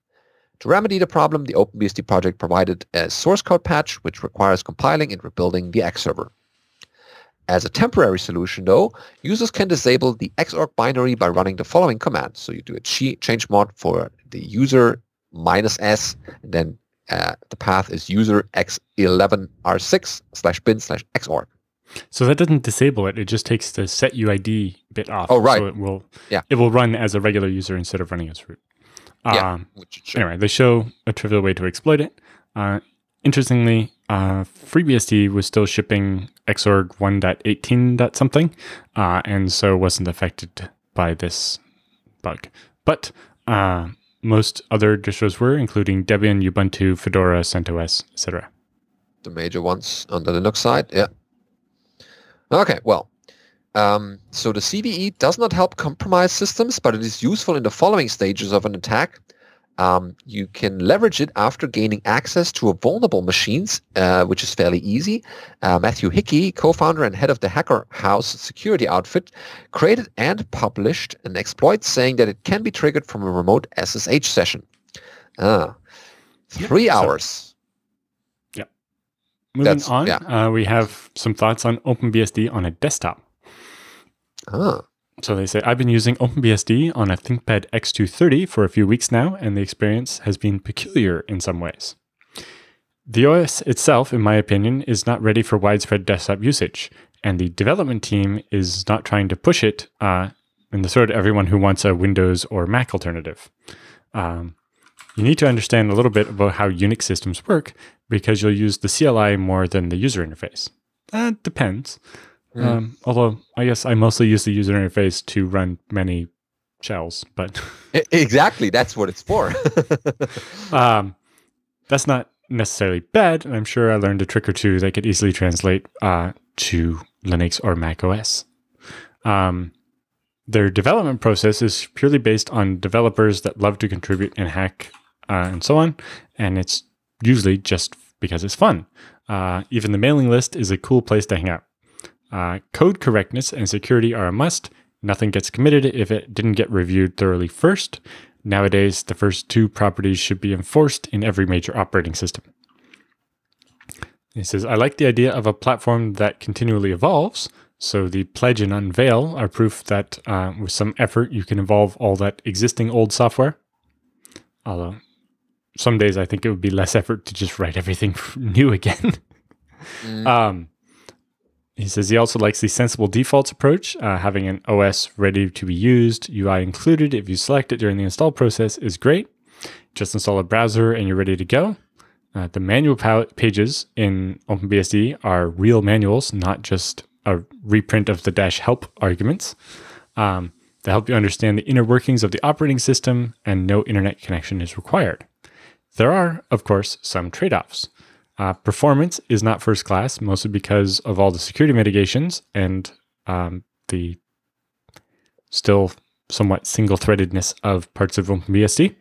To remedy the problem, the OpenBSD project provided a source code patch, which requires compiling and rebuilding the X server. As a temporary solution, though, users can disable the Xorg binary by running the following command. So you do a change mod for the user -s, and then the path is user x11r6/bin/xorg. So that doesn't disable it. It just takes the setuid bit off. Oh, right. So it will run as a regular user instead of running as root. Anyway, they show a trivial way to exploit it. Interestingly, FreeBSD was still shipping Xorg 1.18 something, and so wasn't affected by this bug. But most other distros were, including Debian, Ubuntu, Fedora, CentOS, etc. The major ones on the Linux side, yeah. Okay, well, so the CVE does not help compromise systems, but it is useful in the following stages of an attack. You can leverage it after gaining access to a vulnerable machines, which is fairly easy. Matthew Hickey, co-founder and head of the Hacker House security outfit, created and published an exploit saying that it can be triggered from a remote SSH session. 3 hours. Moving on, we have some thoughts on OpenBSD on a desktop. So they say, I've been using OpenBSD on a ThinkPad X230 for a few weeks now, and the experience has been peculiar in some ways. The OS itself, in my opinion, is not ready for widespread desktop usage, and the development team is not trying to push it in the sort of everyone who wants a Windows or Mac alternative. You need to understand a little bit about how Unix systems work, because you'll use the CLI more than the user interface. That depends. Although I guess I mostly use the user interface to run many shells, but exactly, that's what it's for. That's not necessarily bad, and I'm sure I learned a trick or two that could easily translate to Linux or Mac OS. Their development process is purely based on developers that love to contribute and hack and so on, and it's usually just because it's fun. Even the mailing list is a cool place to hang out. Code correctness and security are a must. Nothing gets committed if it didn't get reviewed thoroughly first. Nowadays, the first two properties should be enforced in every major operating system. He says, I like the idea of a platform that continually evolves. So the pledge and unveil are proof that with some effort, you can evolve all that existing old software. Although some days I think it would be less effort to just write everything new again. He says he also likes the sensible defaults approach. Having an OS ready to be used, UI included if you select it during the install process is great. Just install a browser and you're ready to go. The manual pages in OpenBSD are real manuals, not just a reprint of the -help arguments. They help you understand the inner workings of the operating system, and no internet connection is required. There are, of course, some trade-offs. Performance is not first class, mostly because of all the security mitigations and the still somewhat single-threadedness of parts of OpenBSD.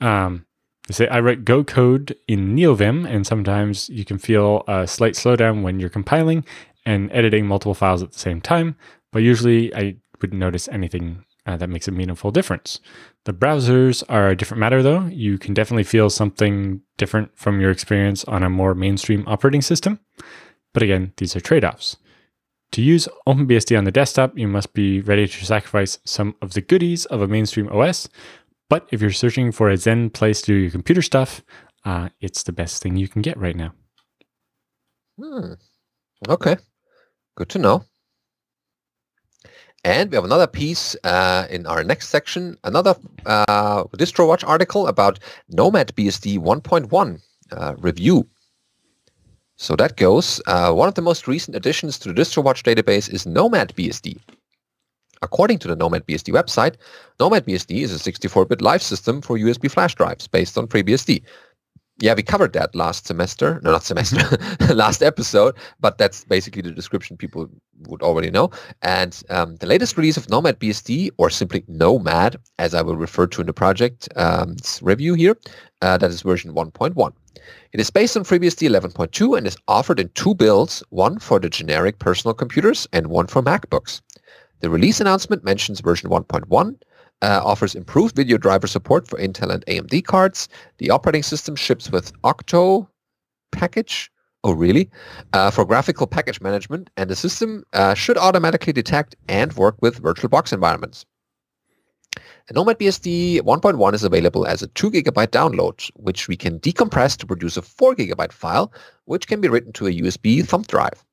They say, I write Go code in NeoVim, and sometimes you can feel a slight slowdown when you're compiling and editing multiple files at the same time, but usually I wouldn't notice anything that makes a meaningful difference. The browsers are a different matter, though. You can definitely feel something different from your experience on a more mainstream operating system. But again, these are trade-offs. To use OpenBSD on the desktop, you must be ready to sacrifice some of the goodies of a mainstream OS. But if you're searching for a zen place to do your computer stuff, it's the best thing you can get right now. Okay, good to know. And we have another piece in our next section, another DistroWatch article about NomadBSD 1.1 review. So that goes, one of the most recent additions to the DistroWatch database is NomadBSD. According to the NomadBSD website, NomadBSD is a 64-bit live system for USB flash drives based on FreeBSD. Yeah, we covered that last episode, but that's basically the description people would already know. And the latest release of NomadBSD, or simply Nomad, as I will refer to in the project review here, that is version 1.1. It is based on FreeBSD 11.2 and is offered in two builds, one for the generic personal computers and one for MacBooks. The release announcement mentions version 1.1, offers improved video driver support for Intel and AMD cards. The operating system ships with Octo package, for graphical package management, and the system should automatically detect and work with VirtualBox environments. The NomadBSD 1.1 is available as a 2 GB download, which we can decompress to produce a 4 GB file, which can be written to a USB thumb drive.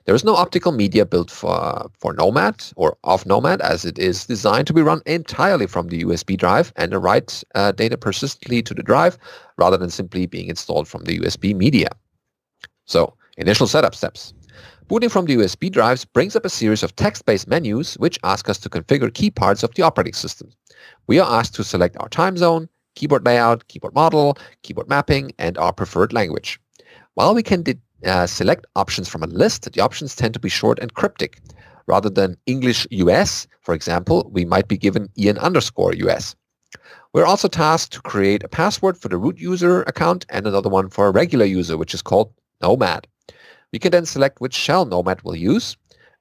There is no optical media built for Nomad or of Nomad, as it is designed to be run entirely from the USB drive and to write data persistently to the drive rather than simply being installed from the USB media. So, initial setup steps. Booting from the USB drives brings up a series of text-based menus which ask us to configure key parts of the operating system. We are asked to select our time zone, keyboard layout, keyboard model, keyboard mapping, and our preferred language. While we can select options from a list, the options tend to be short and cryptic. Rather than English US, for example, we might be given Ian_US. We're also tasked to create a password for the root user account and another one for a regular user, which is called Nomad. We can then select which shell Nomad will use.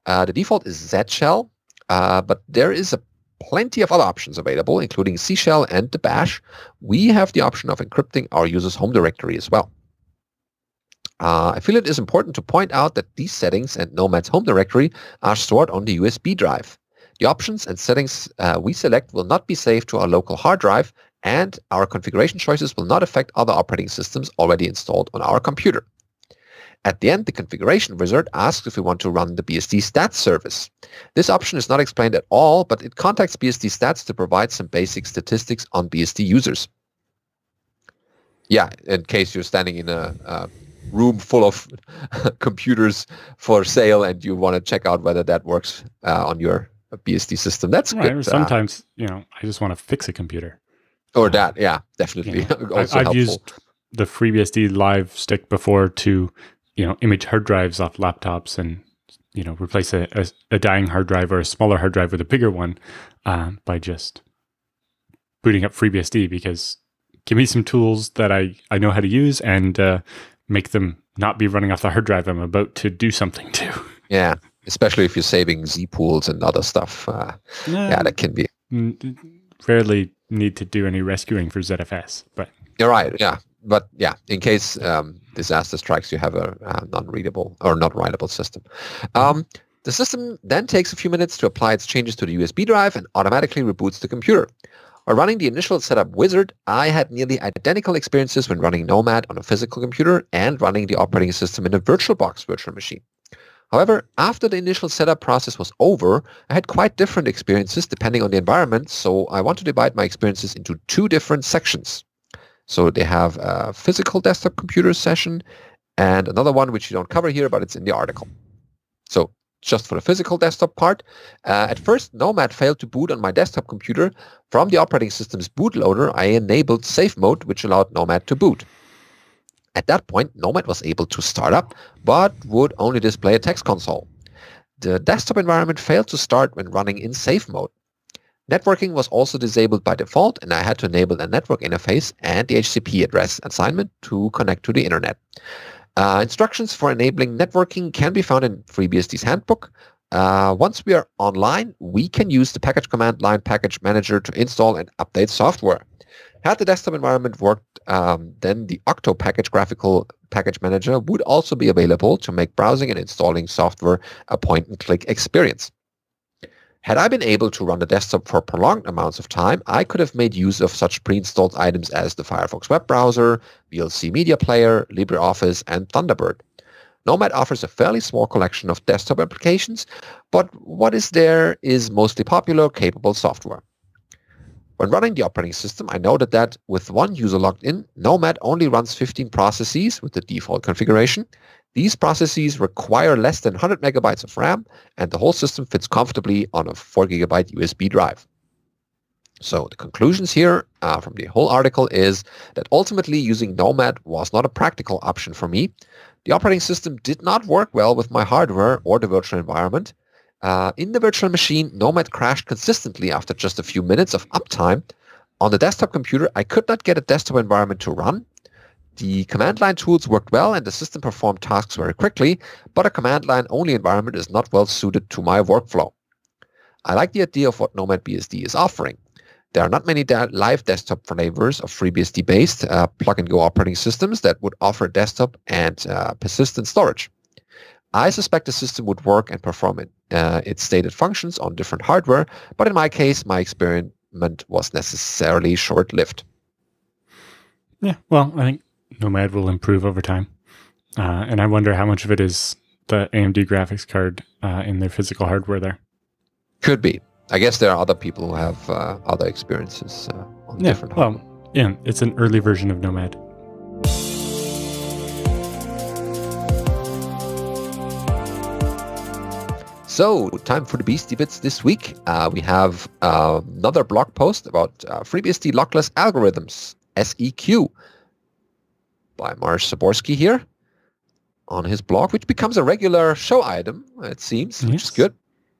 The default is Z shell, but there is plenty of other options available, including C shell and the bash. We have the option of encrypting our user's home directory as well. I feel it is important to point out that these settings and Nomad's home directory are stored on the USB drive. The options and settings we select will not be saved to our local hard drive, and our configuration choices will not affect other operating systems already installed on our computer. At the end, the configuration wizard asks if we want to run the BSD stats service. This option is not explained at all, but it contacts BSD stats to provide some basic statistics on BSD users. Yeah, in case you're standing in a room full of computers for sale and you want to check out whether that works on your BSD system. That's right. Good. Sometimes, I just want to fix a computer. Or that, yeah, definitely. Also I've used the FreeBSD live stick before to, image hard drives off laptops and, replace a dying hard drive or a smaller hard drive with a bigger one by just booting up FreeBSD, because give me some tools that I know how to use and make them not be running off the hard drive I'm about to do something to. Yeah, especially if you're saving Z pools and other stuff. That can be. Rarely need to do any rescuing for ZFS, but you're right. Yeah, but yeah, in case disaster strikes, you have a non-readable or not writable system. The system then takes a few minutes to apply its changes to the USB drive and automatically reboots the computer. While running the initial setup wizard, I had nearly identical experiences when running Nomad on a physical computer and running the operating system in a VirtualBox virtual machine. However, after the initial setup process was over, I had quite different experiences depending on the environment, so I want to divide my experiences into two different sections. So they have a physical desktop computer session and another one which you don't cover here, but it's in the article. So just for the physical desktop part, at first Nomad failed to boot on my desktop computer. From the operating system's bootloader, I enabled safe mode, which allowed Nomad to boot. At that point, Nomad was able to start up, but would only display a text console. The desktop environment failed to start when running in safe mode. Networking was also disabled by default, and I had to enable a network interface and the HTTP address assignment to connect to the internet. Instructions for enabling networking can be found in FreeBSD's handbook. Once we are online, we can use the package command line package manager to install and update software. Had the desktop environment worked, then the Octo package graphical package manager would also be available to make browsing and installing software a point-and-click experience. Had I been able to run the desktop for prolonged amounts of time, I could have made use of such pre-installed items as the Firefox web browser, VLC media player, LibreOffice, and Thunderbird. Nomad offers a fairly small collection of desktop applications, but what is there is mostly popular, capable software. When running the operating system, I noted that with one user logged in, Nomad only runs 15 processes with the default configuration. These processes require less than 100 megabytes of RAM, and the whole system fits comfortably on a 4 gigabyte USB drive. So the conclusions here from the whole article is that ultimately using Nomad was not a practical option for me. The operating system did not work well with my hardware or the virtual environment. In the virtual machine, Nomad crashed consistently after just a few minutes of uptime. On the desktop computer, I could not get a desktop environment to run. The command line tools worked well and the system performed tasks very quickly, but a command line only environment is not well suited to my workflow. I like the idea of what NomadBSD is offering. There are not many live desktop flavors of FreeBSD-based plug-and-go operating systems that would offer desktop and persistent storage. I suspect the system would work and perform its stated functions on different hardware, but in my case, my experiment was necessarily short-lived. Yeah, well, I think Nomad will improve over time. And I wonder how much of it is the AMD graphics card in their physical hardware there. Could be. I guess there are other people who have other experiences on different hardware. Well, yeah, it's an early version of Nomad. So, time for the Beastie Bits this week. We have another blog post about FreeBSD lockless algorithms, SEQ, by Marsh Zaborski here on his blog, which becomes a regular show item, it seems, which is good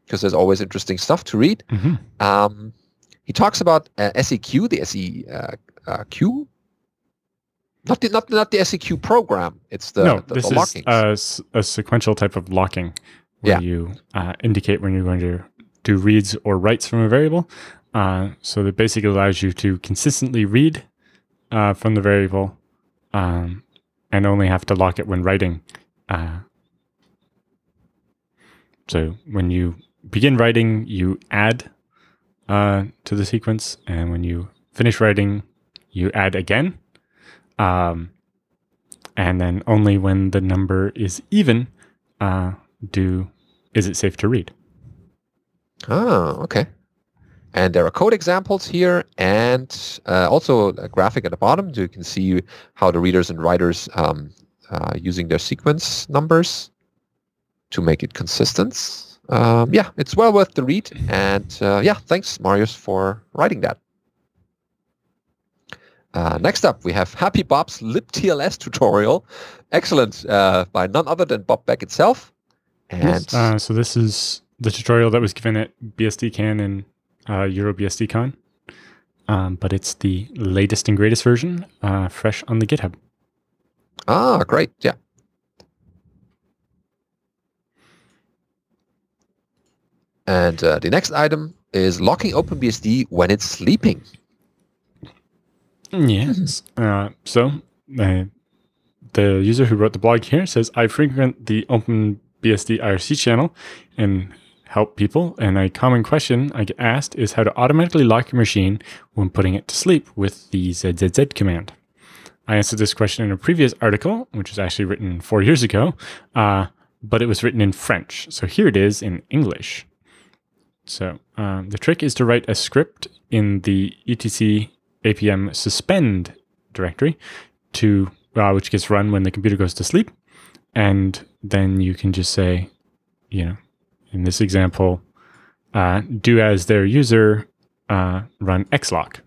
because there's always interesting stuff to read. Mm-hmm. He talks about SEQ, the SEQ, not the SEQ program. It's the locking. This is a sequential type of locking where you indicate when you're going to do reads or writes from a variable. So that basically allows you to consistently read from the variable and only have to lock it when writing. So when you begin writing, you add to the sequence, and when you finish writing, you add again. And then only when the number is even is it safe to read. Oh, okay. And there are code examples here and also a graphic at the bottom so you can see how the readers and writers using their sequence numbers to make it consistent. Yeah, it's well worth the read. And thanks, Marius, for writing that. Next up, we have Happy Bob's libTLS tutorial. Excellent, by none other than Bob Beck itself. And so this is the tutorial that was given at BSDCan and EuroBSDCon, but it's the latest and greatest version, fresh on the GitHub. Ah, great, yeah. And the next item is locking OpenBSD when it's sleeping. Yes. So the user who wrote the blog here says, I frequent the OpenBSD IRC channel and help people. And a common question I get asked is how to automatically lock your machine when putting it to sleep with the ZZZ command. I answered this question in a previous article, which was actually written 4 years ago. but it was written in French. So here it is in English. So the trick is to write a script in the etc apm suspend directory to which gets run when the computer goes to sleep. And then you can just say, in this example, do as their user run xlock.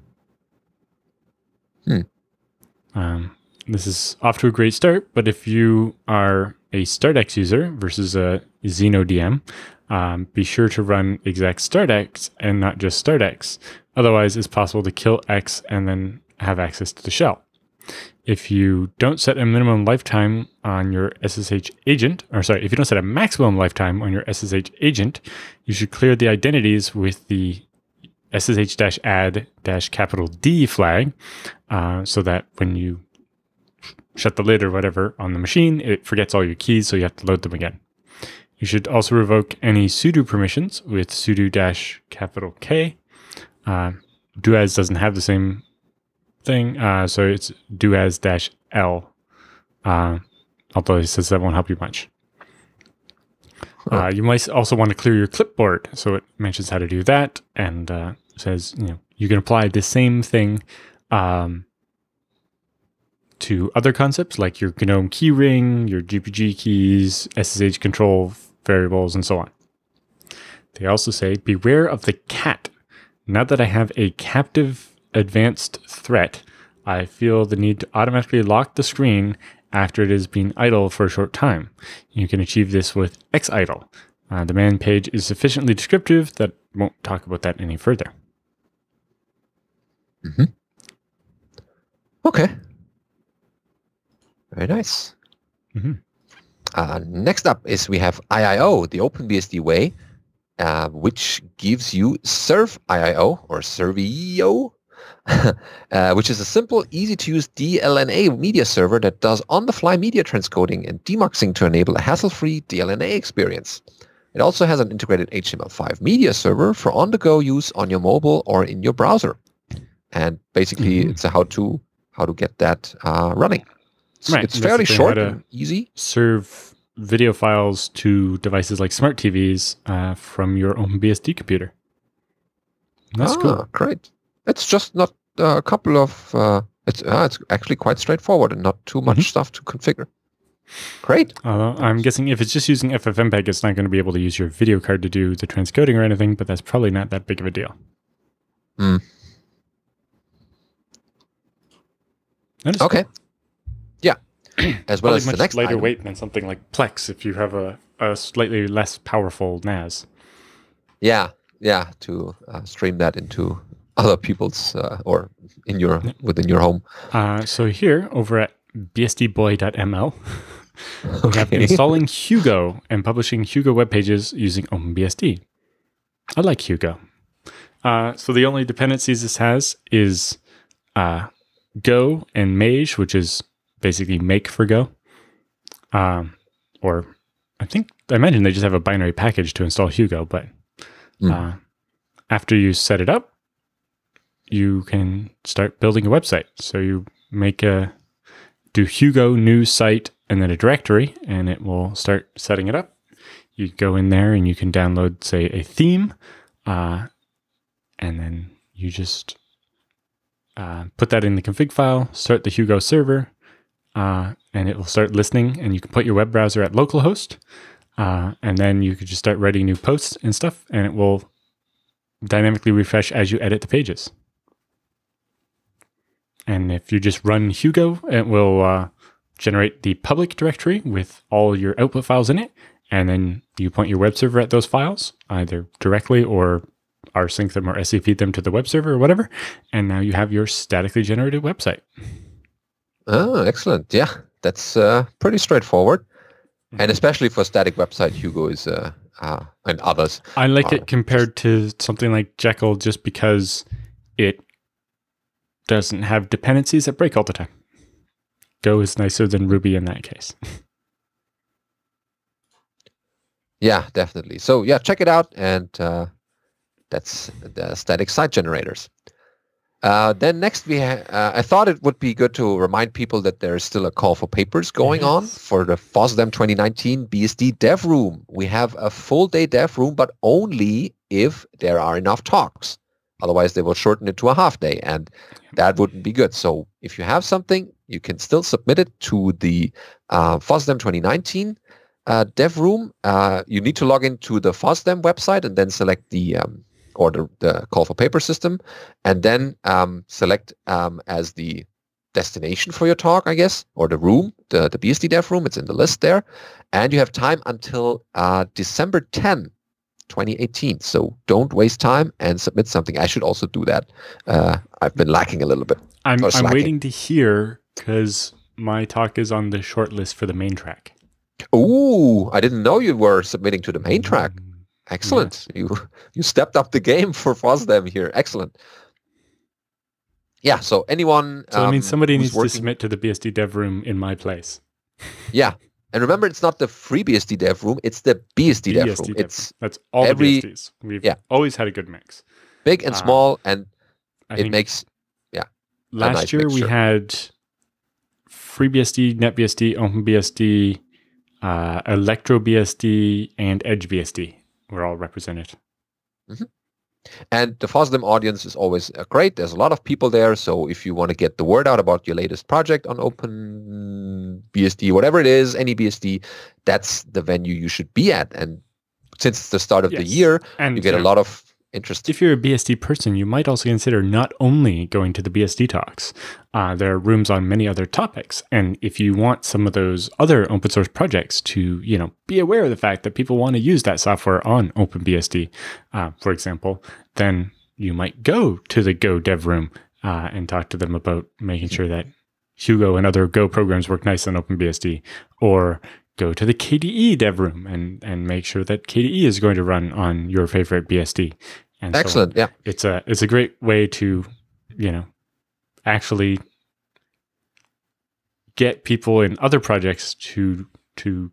This is off to a great start, but if you are a startx user versus a xenodm, be sure to run exec startx and not just startx. Otherwise, it's possible to kill x and then have access to the shell. If you don't set a minimum lifetime on your SSH agent, if you don't set a maximum lifetime on your SSH agent, you should clear the identities with the SSH-add-D flag so that when you shut the lid or whatever on the machine, it forgets all your keys, so you have to load them again. You should also revoke any sudo permissions with sudo-K. doas doesn't have the same thing, so it's doas-L, although it says that won't help you much. You might also want to clear your clipboard, so it mentions how to do that, and says you can apply the same thing to other concepts like your GNOME keyring, your GPG keys, SSH control variables, and so on. They also say, beware of the cat. Now that I have a captive advanced threat, I feel the need to automatically lock the screen after it has been idle for a short time. You can achieve this with xidle. The man page is sufficiently descriptive that I won't talk about that any further. Okay. Very nice. Next up is we have IIO, the OpenBSD way, which gives you serve IIO or servio, which is a simple, easy-to-use DLNA media server that does on-the-fly media transcoding and demuxing to enable a hassle-free DLNA experience. It also has an integrated HTML5 media server for on-the-go use on your mobile or in your browser. And basically, it's a how to get that running. Right. It's fairly short and easy. Serve video files to devices like smart TVs from your OpenBSD computer. That's cool. Great. It's just not a couple of... it's actually quite straightforward and not too much stuff to configure. Great. I'm guessing if it's just using FFmpeg, it's not going to be able to use your video card to do the transcoding or anything, but that's probably not that big of a deal. Okay. Cool. Yeah. As well as much the next lighter item. weight than something like Plex if you have a slightly less powerful NAS. Yeah, to stream that into other people's or within your home. So here over at bsdboy.ml, we have installing Hugo and publishing Hugo web pages using OpenBSD. I like Hugo. So the only dependencies this has is Go and Mage, which is basically make for Go. Or I imagine they just have a binary package to install Hugo, but after you set it up, you can start building a website. So you do Hugo new site and then a directory, and it will start setting it up. You go in there and you can download, say, a theme, and then you just put that in the config file, start the Hugo server, and it will start listening, and you can put your web browser at localhost, and then you could just start writing new posts and stuff, and it will dynamically refresh as you edit the pages. And if you just run Hugo, it will generate the public directory with all your output files in it, and then you point your web server at those files, either directly or rsync them or SCP them to the web server or whatever, and now you have your statically generated website. Oh, excellent. Yeah, that's pretty straightforward. And especially for static website, Hugo is, and others. I like it compared to something like Jekyll just because it doesn't have dependencies that break all the time. Go is nicer than Ruby in that case. Yeah, definitely. So yeah, check it out. And that's the static site generators. Then next, I thought it would be good to remind people that there is still a call for papers going on for the FOSDEM 2019 BSD Dev Room. We have a full day Dev Room, but only if there are enough talks. Otherwise, they will shorten it to a half day, and that wouldn't be good. So if you have something, you can still submit it to the FOSDEM 2019 Dev Room. You need to log into the FOSDEM website and then select the call for paper system, and then select as the destination for your talk, I guess, or the room, the BSD Dev Room. It's in the list there, and you have time until December 10. 2018. So don't waste time and submit something. I should also do that. I've been lacking a little bit. I'm waiting to hear because my talk is on the short list for the main track. Ooh, I didn't know you were submitting to the main track. Excellent. Yes. You stepped up the game for FOSDEM here. Excellent. Yeah, so anyone... So I mean, somebody needs to submit to the BSD Dev Room in my place. Yeah. And remember, it's not the free BSD Dev Room, it's the BSD Dev Room. That's all the BSDs. We've always had a good mix. Big and small, and it makes, last year we had FreeBSD, NetBSD, OpenBSD, ElectroBSD, and EdgeBSD were all represented. Mm-hmm. And the FOSDEM audience is always great. There's a lot of people there. So if you want to get the word out about your latest project on OpenBSD, whatever it is, any BSD, that's the venue you should be at. And since it's the start of the year, and you get a lot of interest. If you're a BSD person, you might also consider not only going to the BSD talks. There are rooms on many other topics. And if you want some of those other open source projects to, be aware of the fact that people want to use that software on OpenBSD, for example, then you might go to the Go Dev Room and talk to them about making sure that Hugo and other Go programs work nice on OpenBSD, or go to the KDE Dev Room and make sure that KDE is going to run on your favorite BSD. And excellent. So it's a great way to, actually get people in other projects to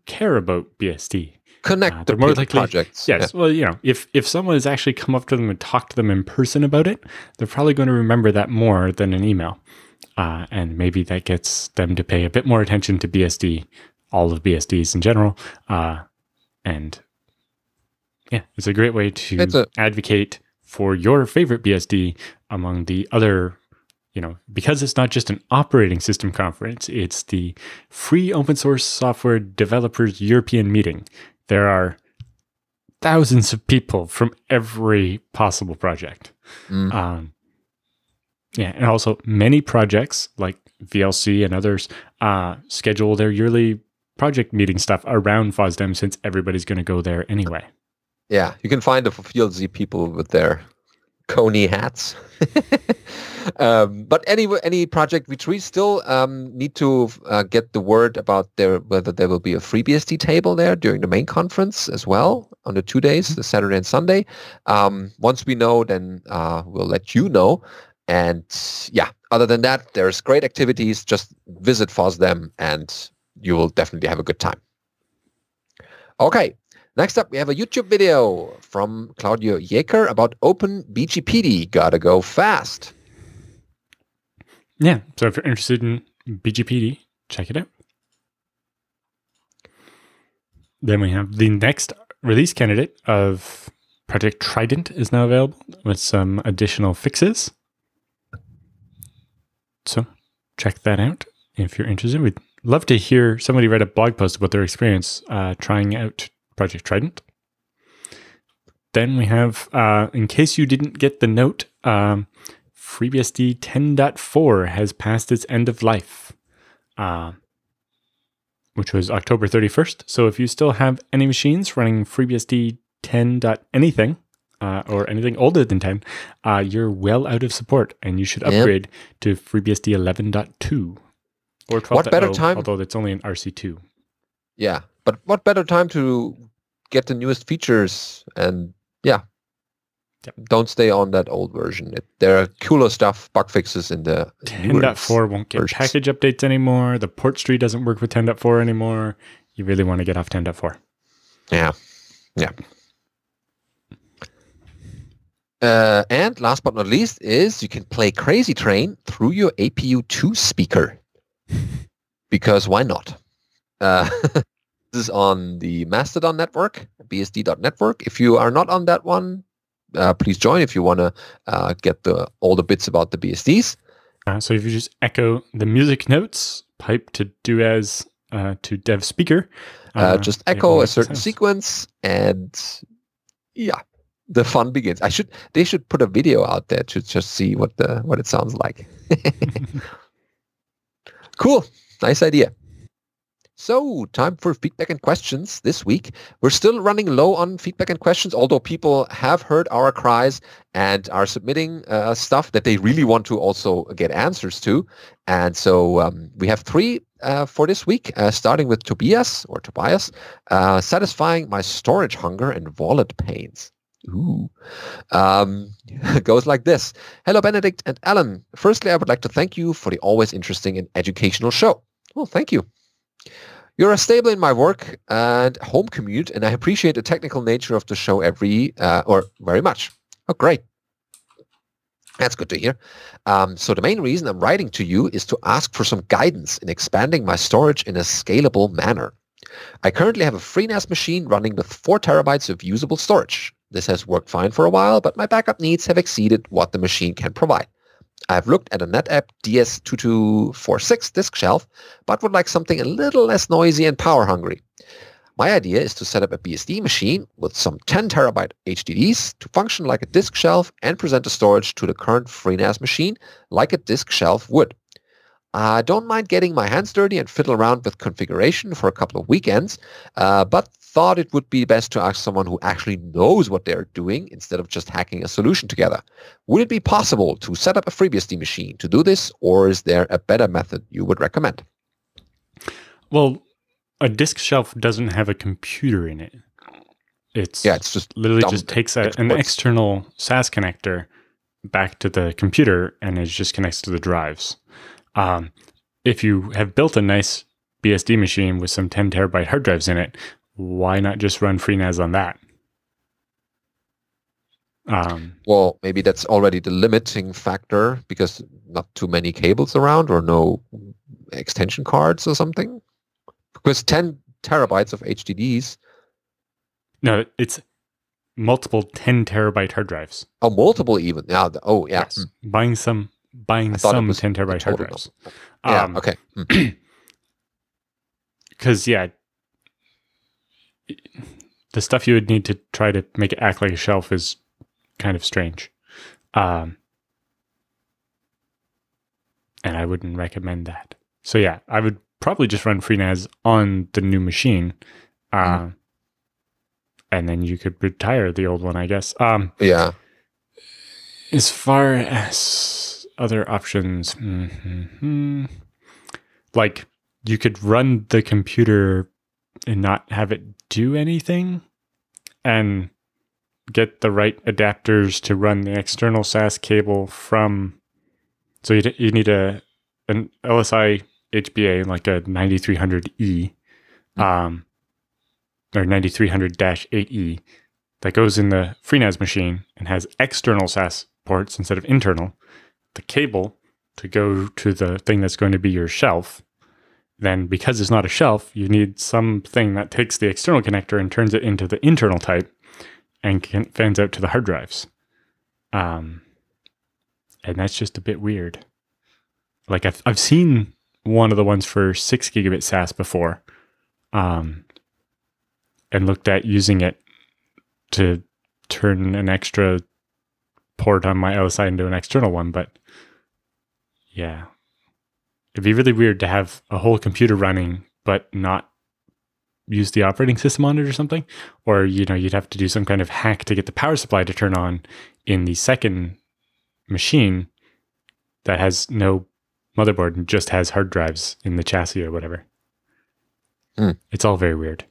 care about BSD. Connect the more likely projects. Yes. Yeah. Well, if someone has actually come up to them and talked to them in person about it, they're probably going to remember that more than an email. And maybe that gets them to pay a bit more attention to BSD, all of BSDs in general. And it's a great way to advocate for your favorite BSD among the other, because it's not just an operating system conference, it's the Free Open Source Software Developers European Meeting. There are thousands of people from every possible project. And also many projects like VLC and others schedule their yearly project meeting stuff around FOSDEM, since everybody's going to go there anyway. Yeah, you can find the VLC people with their Coney hats. But anyway, any project which we still need to get the word about whether there will be a FreeBSD table there during the main conference as well on the 2 days, the Saturday and Sunday. Once we know, then we'll let you know. And other than that, there's great activities. Just visit FOSDEM and you will definitely have a good time. Okay. Next up, we have a YouTube video from Claudio Jäger about OpenBGPD. Gotta go fast. Yeah, so if you're interested in BGPD, check it out. Then we have the next release candidate of Project Trident is now available with some additional fixes. So check that out if you're interested. We'd love to hear somebody write a blog post about their experience trying out Project Trident. Then we have, in case you didn't get the note, FreeBSD 10.4 has passed its end of life, which was October 31st. So if you still have any machines running FreeBSD 10. anything, or anything older than 10, you're well out of support, and you should upgrade to FreeBSD 11.2 or 12.0, although it's only an RC2. Yeah, but what better time to get the newest features and don't stay on that old version. There are cooler stuff, bug fixes in the 10.4 won't get package updates anymore. The port tree doesn't work with 10.4 anymore. You really want to get off 10.4. Yeah. And last but not least is you can play Crazy Train through your APU2 speaker. Because why not? This is on the Mastodon network, bsd.network. If you are not on that one, please join if you want to get all the bits about the BSDs. So if you just echo the music notes, pipe to do as to dev speaker. Just echo a certain sequence, and yeah, the fun begins. They should put a video out there to just see what it sounds like. Cool, nice idea. So, time for feedback and questions this week. We're still running low on feedback and questions, although people have heard our cries and are submitting stuff that they really want to also get answers to. And so we have 3 for this week, starting with Tobias, satisfying my storage hunger and wallet pains. Ooh. Goes like this. Hello, Benedict and Alan. Firstly, I would like to thank you for the always interesting and educational show. Well, thank you. You're a stable in my work and home commute, and I appreciate the technical nature of the show very much. Oh, great. That's good to hear. So the main reason I'm writing to you is to ask for some guidance in expanding my storage in a scalable manner. I currently have a FreeNAS machine running with 4 terabytes of usable storage. This has worked fine for a while, but my backup needs have exceeded what the machine can provide. I've looked at a NetApp DS2246 disk shelf, but would like something a little less noisy and power hungry. My idea is to set up a BSD machine with some 10 terabyte HDDs to function like a disk shelf and present the storage to the current FreeNAS machine like a disk shelf would. I don't mind getting my hands dirty and fiddle around with configuration for a couple of weekends, but thought it would be best to ask someone who actually knows what they're doing instead of just hacking a solution together. Would it be possible to set up a FreeBSD machine to do this, or is there a better method you would recommend? Well, a disk shelf doesn't have a computer in it. It's just literally just takes an external SAS connector back to the computer and it just connects to the drives. If you have built a nice BSD machine with some 10 terabyte hard drives in it, why not just run FreeNAS on that? Well, maybe that's already the limiting factor because not too many cables around or no extension cards or something. Because 10 terabytes of HDDs. No, it's multiple 10 terabyte hard drives. Oh, multiple even. Yeah. Oh, yeah. Yes. Buying some 10 terabyte hard drives. Yeah. Okay. Because the stuff you would need to try to make it act like a shelf is kind of strange. And I wouldn't recommend that. So yeah, I would probably just run FreeNAS on the new machine. And then you could retire the old one, I guess. Yeah. As far as other options, like you could run the computer and not have it do anything and get the right adapters to run the external SAS cable from. So you need an LSI HBA, like a 9300E, or 9300-8E that goes in the FreeNAS machine and has external SAS ports instead of internal. The cable to go to the thing that's going to be your shelf. Then because it's not a shelf, you need something that takes the external connector and turns it into the internal type and fans out to the hard drives. And that's just a bit weird. Like I've seen one of the ones for 6 gigabit SAS before, and looked at using it to turn an extra port on my LSI into an external one. But yeah, it'd be really weird to have a whole computer running, but not use the operating system on it or something. Or, you'd have to do some kind of hack to get the power supply to turn on in the second machine that has no motherboard and just has hard drives in the chassis or whatever. It's all very weird.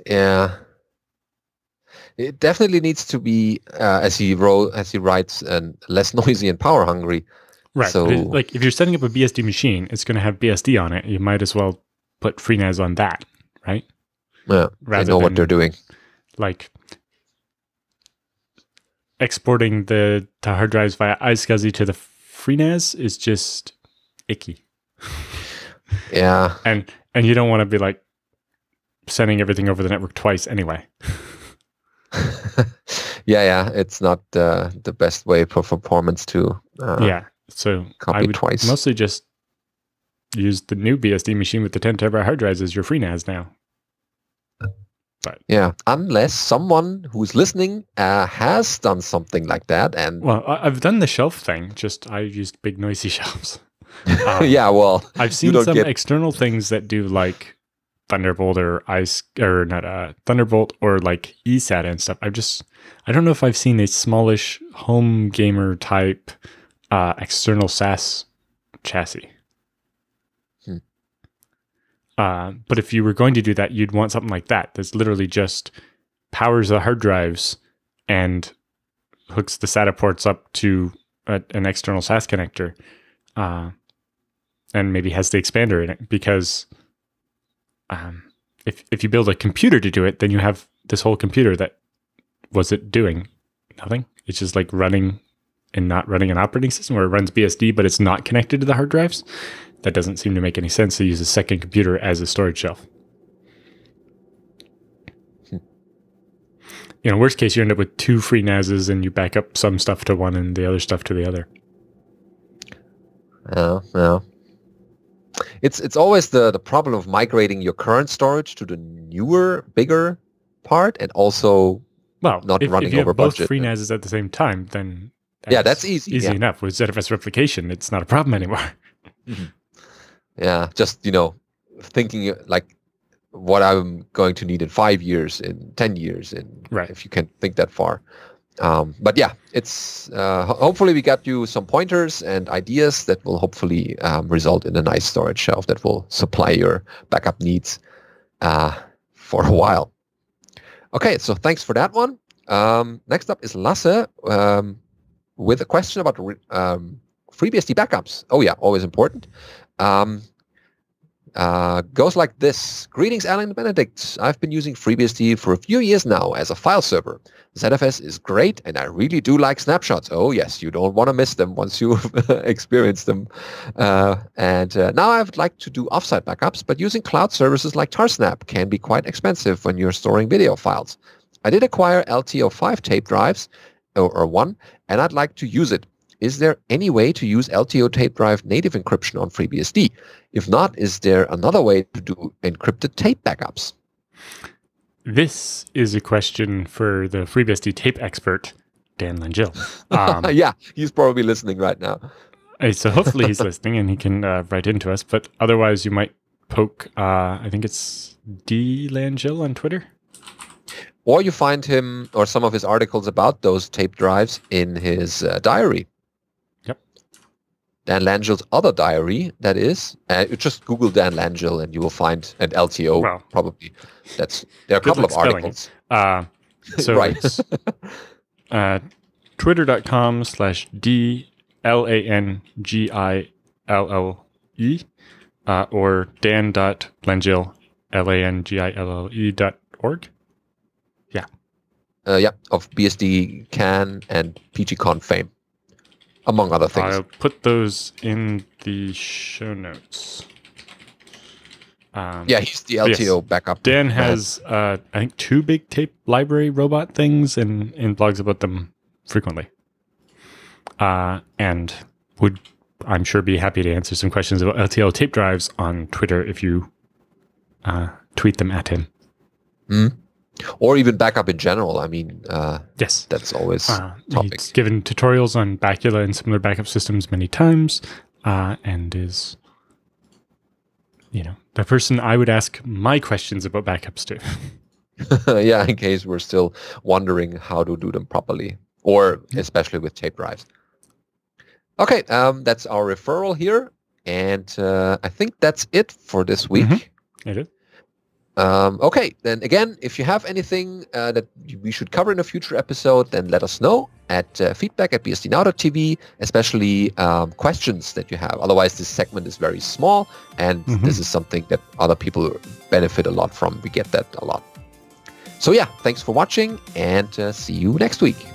Yeah. It definitely needs to be, as he writes, less noisy and power hungry. Right. So, like if you're setting up a BSD machine, it's going to have BSD on it. You might as well put FreeNAS on that, right? Yeah, they know what they're doing. Like, exporting the hard drives via iSCSI to the FreeNAS is just icky. Yeah. And you don't want to be like sending everything over the network twice anyway. Yeah. It's not the best way for performance to So copy I would twice. mostly just use the new BSD machine with the 10 terabyte hard drives as your FreeNAS now. But yeah, unless someone who's listening has done something like that, and well, I've done the shelf thing. Just I used big noisy shelves. yeah, well, I've seen some external things that do like Thunderbolt or Thunderbolt or like eSATA and stuff. I don't know if I've seen a smallish home gamer type external SAS chassis. But if you were going to do that, you'd want something like that. That's literally just powers the hard drives and hooks the SATA ports up to an external SAS connector, and maybe has the expander in it. Because if you build a computer to do it, then you have this whole computer that was it doing nothing. It's just like running and not running an operating system, where it runs BSD, but it's not connected to the hard drives. That doesn't seem to make any sense to use a second computer as a storage shelf. Worst case, you end up with two FreeNASes and you back up some stuff to one and the other stuff to the other. Well. It's always the problem of migrating your current storage to the newer, bigger part, and also not running over budget. If you have both FreeNASes at the same time, then that's easy. Easy enough. With ZFS replication, it's not a problem anymore. Mm-hmm. Yeah, just, thinking like what I'm going to need in 5 years, in 10 years, if you can think that far. But yeah, it's hopefully we got you some pointers and ideas that will hopefully result in a nice storage shelf that will supply your backup needs for a while. Okay, so thanks for that one. Next up is Lasse with a question about FreeBSD backups. Oh yeah, always important. Goes like this. Greetings, Alan and Benedict. I've been using FreeBSD for a few years now as a file server. ZFS is great, and I really do like snapshots. Oh yes, you don't want to miss them once you've experienced them. And now I would like to do offsite backups, but using cloud services like Tarsnap can be quite expensive when you're storing video files. I did acquire LTO5 tape drives, or one, and I'd like to use it. Is there any way to use LTO tape drive native encryption on FreeBSD? If not, is there another way to do encrypted tape backups? This is a question for the FreeBSD tape expert, Dan Langille. Yeah, he's probably listening right now. So hopefully he's listening and he can write into us. But otherwise, you might poke, I think it's D Langille on Twitter. Or you find him or some of his articles about those tape drives in his diary. Dan Langille's other diary, that is. Just Google Dan Langille and you will find an LTO, probably. There are a couple of articles. So right. It's twitter.com/DLANGILLE or dan.langille, LANGILLE.org. Yeah. Of BSD CAN and PGCon fame, among other things. I'll put those in the show notes. He's the LTO backup. Dan has, I think, 2 big tape library robot things and blogs about them frequently. And would, I'm sure, be happy to answer some questions about LTO tape drives on Twitter if you tweet them at him. Or even backup in general. I mean, yes, that's always topic. He's given tutorials on Bacula and similar backup systems many times, and is, the person I would ask my questions about backups to. Yeah, in case we're still wondering how to do them properly, or especially with tape drives. Okay, that's our referral here, and I think that's it for this week. It is. Okay, then again, if you have anything that we should cover in a future episode, then let us know at feedback@bsdnow.tv, especially questions that you have. Otherwise, this segment is very small, and this is something that other people benefit a lot from. We get that a lot. So yeah, thanks for watching, and see you next week.